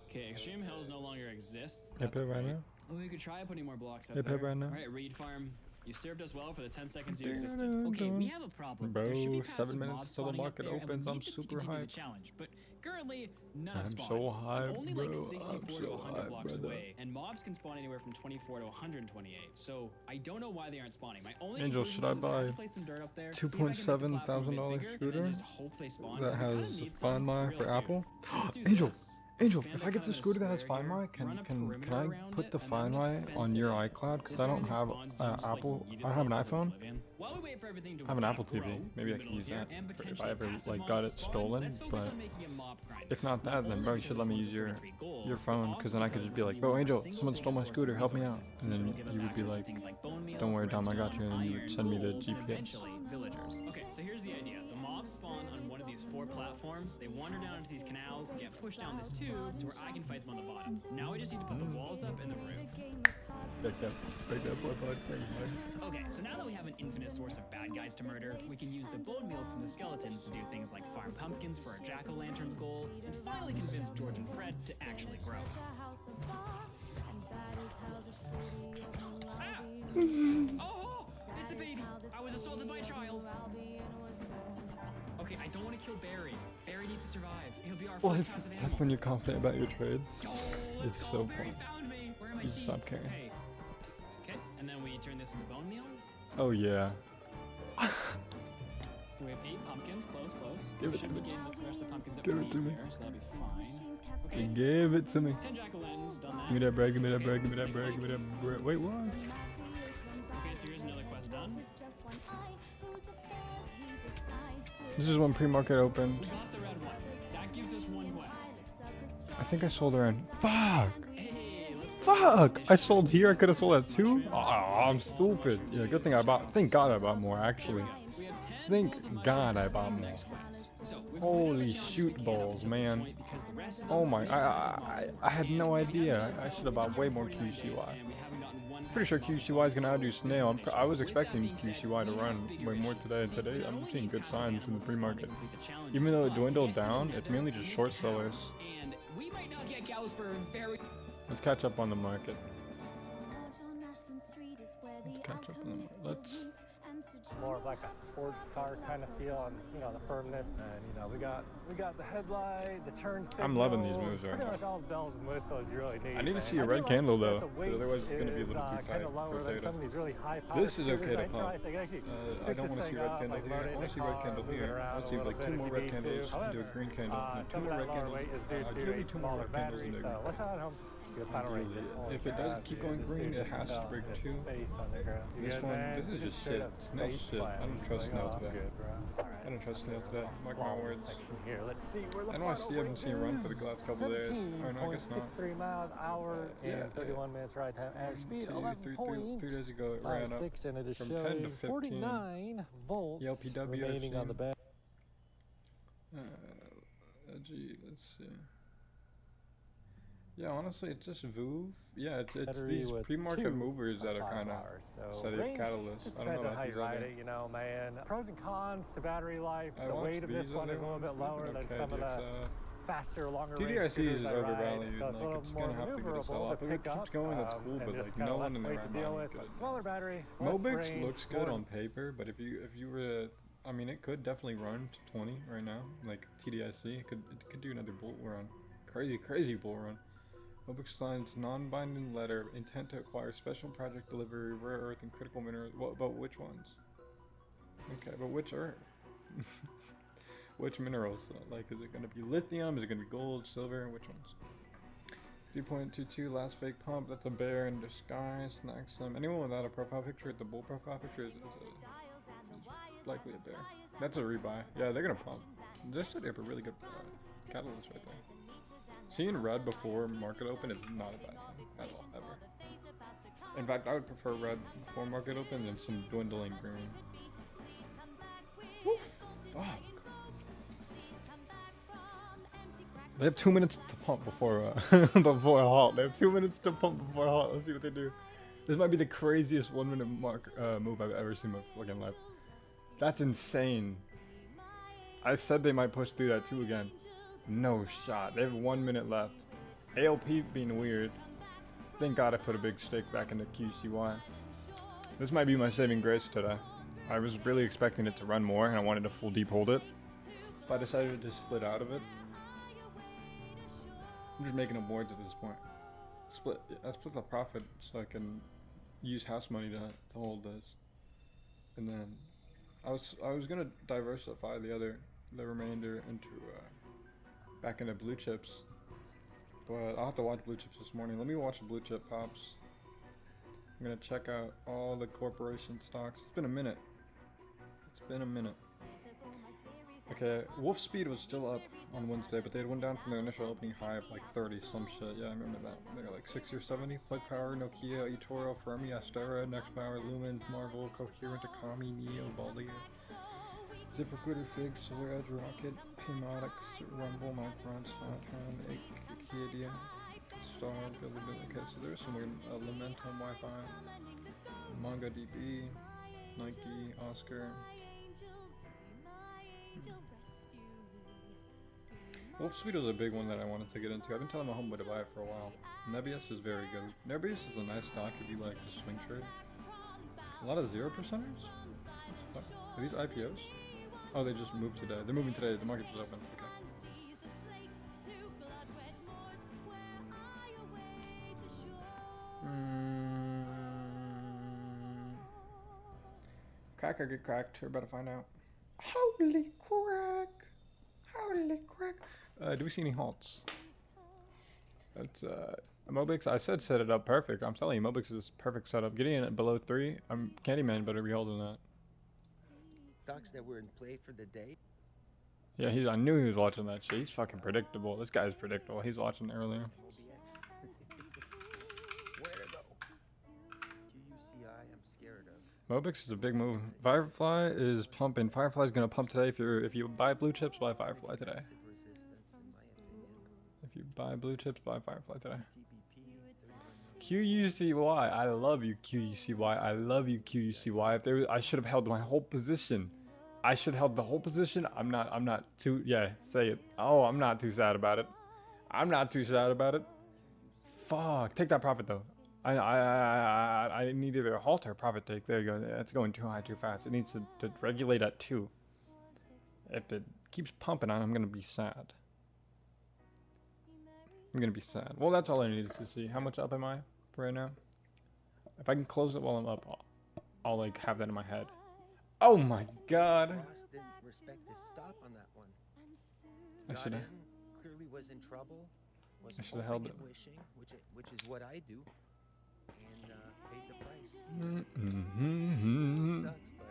Okay, extreme hills no longer exists. That's great. Right now? Oh, we could try putting more blocks up there. Right now? All right, Reed Farm. You served us well for the 10 seconds you existed. Okay, we have a problem. Bro, there should be 7 minutes till the market opens. I'm super hyped. Challenge, but currently none have spawned. I'm so hyped, I'm only bro. like 64 to 100 blocks brother. away, and mobs can spawn anywhere from 24 to 128. So I don't know why they aren't spawning. My only Angel, should I buy $2.7 scooter that has Find My for Apple? Angel, if I get the scooter that has Find My, can I put the Find My on your iCloud? Because I don't have Apple. I have an iPhone. I have an Apple TV. Maybe I can use that if I ever like got it stolen. But if not that, then bro, you should let me use your phone, because then I could just be like, bro, Angel, someone stole my scooter, help me out. And then you would be like, don't worry, Dom, I got you, and you would send me the GPS. Okay, so here's the idea. The mobs spawn on one of these 4 platforms. They wander down into these canals and get pushed down this tube to where I can fight them on the bottom. Now we just need to put the walls up and the roof. Okay, so now that we have an infinite source of bad guys to murder, we can use the bone meal from the skeletons to do things like farm pumpkins for our jack-o'-lanterns goal, and finally convince George and Fred to actually grow. Ah! Oh, it's a baby! I was assaulted by a child. Okay, I don't want to kill Barry. Barry needs to survive. He'll be our first passive animal. When you're confident about your trades, it's so Barry fun. Found me. Where are my You seeds? stop caring. Hey. Okay, and then we turn this into bone meal. Oh yeah. Okay, we have 8 pumpkins. Close. Give it Should to be me. getting the rest of the pumpkins that Give we it need to me. here, so that'll be fine. Okay. You gave it to me. 10 jack-o'-lanterns, done that. Give me that bread, give me that bread, give me that bread, give me that bread. Wait, what? Okay, so here's another quest done. This is when pre-market opened. We got the red one. That gives us 1 quest. I think I sold around. Fuck! Hey, let's go. Fuck! I sold here, I could have sold at 2? Oh, I'm stupid. Yeah, good thing I bought. Thank God I bought more, actually. We have 10 Thank balls of God I mushrooms bought for the more. next quest. So, we've Holy completed the challenge shoot we can up balls, until this man. point because the rest of Oh them my, need passive mobs. I had no And we haven't idea. done I so. should have bought We've way done more 49 QCY. and we haven't gotten one Pretty sure passive QCY is mob, gonna outdo so Snail. this is an I was issue. With expecting that being said, QCY to we run have bigger way more issues. today, and See, today we I'm only seeing need good passive signs in the animals to spawn to pre-market. complete the challenges, Even though it but to dwindled get to the down, it's nether, mainly just we short have sellers. cows, and we might not get cows for a very... Let's catch up on the market. Let's More of like a sports car kind of feel, and you know, the firmness, and you know, we got the headlight, the turn signal. I'm loving these moves right pretty now. much all the bells and whistles you really need. I need to man. see a I red do candle, that though, the 'cause weight otherwise it's gonna be a little too kind tight of lower for than data. some of these really high power This is okay to I pump. can actually I pick don't this want to see thing red up, candle like, here. load it I in want to the see red car, candle move it here. I around want to a see little like bit 2 if more you red need to. candles and do a However, green candle. No, 2 some more of red that lower candles. weight is due to Ideally a 2 more smaller red candles battery, and so they're let's head home. See the final ranges. If it does keep going green, it has to break 2. This one, this is just shit. No face shit. plant. I don't He's trust like, Snail "Oh, I'm today. good, bro." I don't trust Snail today. Mark my Small words. section here. Let's see where the NYC haven't seen run for the last couple of days. Or no, I guess not. 17.63 miles an hour Yeah, in 31 minutes ride time. Average speed 3 days ago it ran up 11.56, and it is from 10 to showing 15. 49 volts LPW remaining on the back. Gee, let's see. Yeah, honestly, it's just Voove. Yeah, it's Battery these with pre-market 2 movers that are 5 kind of hours. So steady range catalysts. just I don't know depends on about how these you ride other. it, you know, man. Pros and cons to battery life. I The watched weight of this these one other is a little bit ones, lower they've than been some of okay, the faster, longer range TDIC scooters is I ride. overvalued. So it's a Like, little it's more gonna have to get a maneuverable sell to off. If it pick keeps up, going, that's cool. and But just like, kinda no less one in weight their to deal mind. with. Smaller battery, less Mobix range, looks good more on paper, but if you were to, I mean, it could definitely run to 20 right now. Like TDIC, it could do another bull run. Crazy bull run. Mobix signs non-binding letter, intent to acquire special project delivery, rare earth and critical minerals. What about which ones? Okay, but which earth? Which minerals? Like, is it going to be lithium? Is it going to be gold, silver? Which ones? 2.22 last fake pump. That's a bear in disguise. Snacks some. Anyone without a profile picture at the bull profile picture is likely a bear. That's a rebuy. Yeah, they're going to pump. They're setting up a really good catalyst right there. Seeing red before market open is not a bad thing at all, ever. In fact, I would prefer red before market open than some dwindling green. Woof, fuck. They have 2 minutes to pump before before a halt. They have 2 minutes to pump before a halt. Let's see what they do. This might be the craziest 1 minute move I've ever seen in my fucking life. That's insane. I said they might push through that too again. No shot. They have 1 minute left. ALP being weird. Thank God I put a big stake back into QCY. This might be my saving grace today. I was really expecting it to run more and I wanted to full deep hold it. But I decided to split out of it. I'm just making up boards at this point. I split the profit so I can use house money to hold this. And then I was gonna diversify the remainder into back into blue chips, but I'll have to watch blue chips this morning. Let me watch the blue chip pops. I'm gonna check out all the corporation stocks. It's been a minute. Okay, Wolf Speed was still up on Wednesday, but they had went down from their initial opening high of like 30 some shit. Yeah, I remember that. They were like 60 or 70. Plug Power, Nokia, eToro, Fermi, Astera, Nextpower, Lumen, Marvel, Coherent, Akami, Neo, Baldia, ZipRecruiter, Fig, Solar Edge, Rocket, Paymodix, Rumble, Micron, Smartphone, Acadia, Star, Bilibili. Okay, so there's some weird Lumentum, Wi-Fi, MongoDB, Nike, Oscar. Wolf Speed was a big one that I wanted to get into. I've been telling my homeboy to buy it for a while. Nebius is very good. Nebius is a nice stock if you like to swing trade. A lot of 0%ers? Are these IPOs? Oh, they just moved today. They're moving today. The market just opened. Okay. Crack or get cracked? We're about to find out. Holy crack! Holy crack! Do we see any halts? That's Mobix. I said set it up perfect. I'm telling you, Mobix is perfect setup. Getting it below 3. Candyman better be holding that. Stocks that were in play for the day. Yeah, I knew he was watching that shit. He's fucking predictable. This guy's predictable. He's watching earlier. Where to go? QUCI, I'm scared of. Mobix is a big move. Firefly is pumping. Firefly's gonna pump today. If you buy blue chips, buy Firefly today. If you buy blue chips, buy Firefly today. QUCY. I love you, QUCY. I love you, QUCY. If there was, I should have held my whole position. I should have held the whole position. I'm not too, yeah, say it. Oh, I'm not too sad about it. I'm not too sad about it. Fuck. Take that profit though. I need either a halt or a profit take. There you go. That's going too high too fast. It needs to regulate at 2. If it keeps pumping on, I'm going to be sad. I'm going to be sad. Well, that's all I needed to see. How much up am I for right now? If I can close it while I'm up, I'll like have that in my head. Oh my god. Ross didn't respect his stop on that one. I should have. Clearly was in trouble. Was I should have held it. Wishing, which is what I do. And paid the price. Mm-hmm. Sucks, but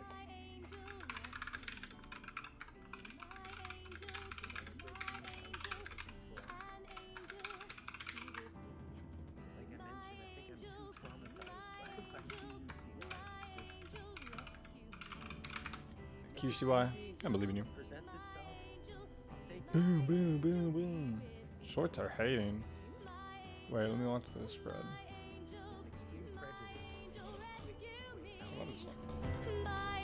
QCY. I believe in you. Presents itself. I'll take it. Boom, boom, boom, boom. Shorts are hating. Wait, let me watch this spread. Extreme prejudice. What is that? My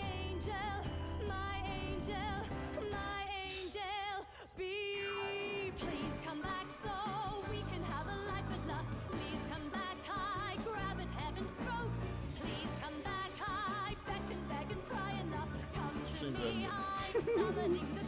angel, be. Please come back so we can have a life at last. Please come back high, grab at heaven's throat. Please come back high, beg and cry enough. Come to me, I'm summoning the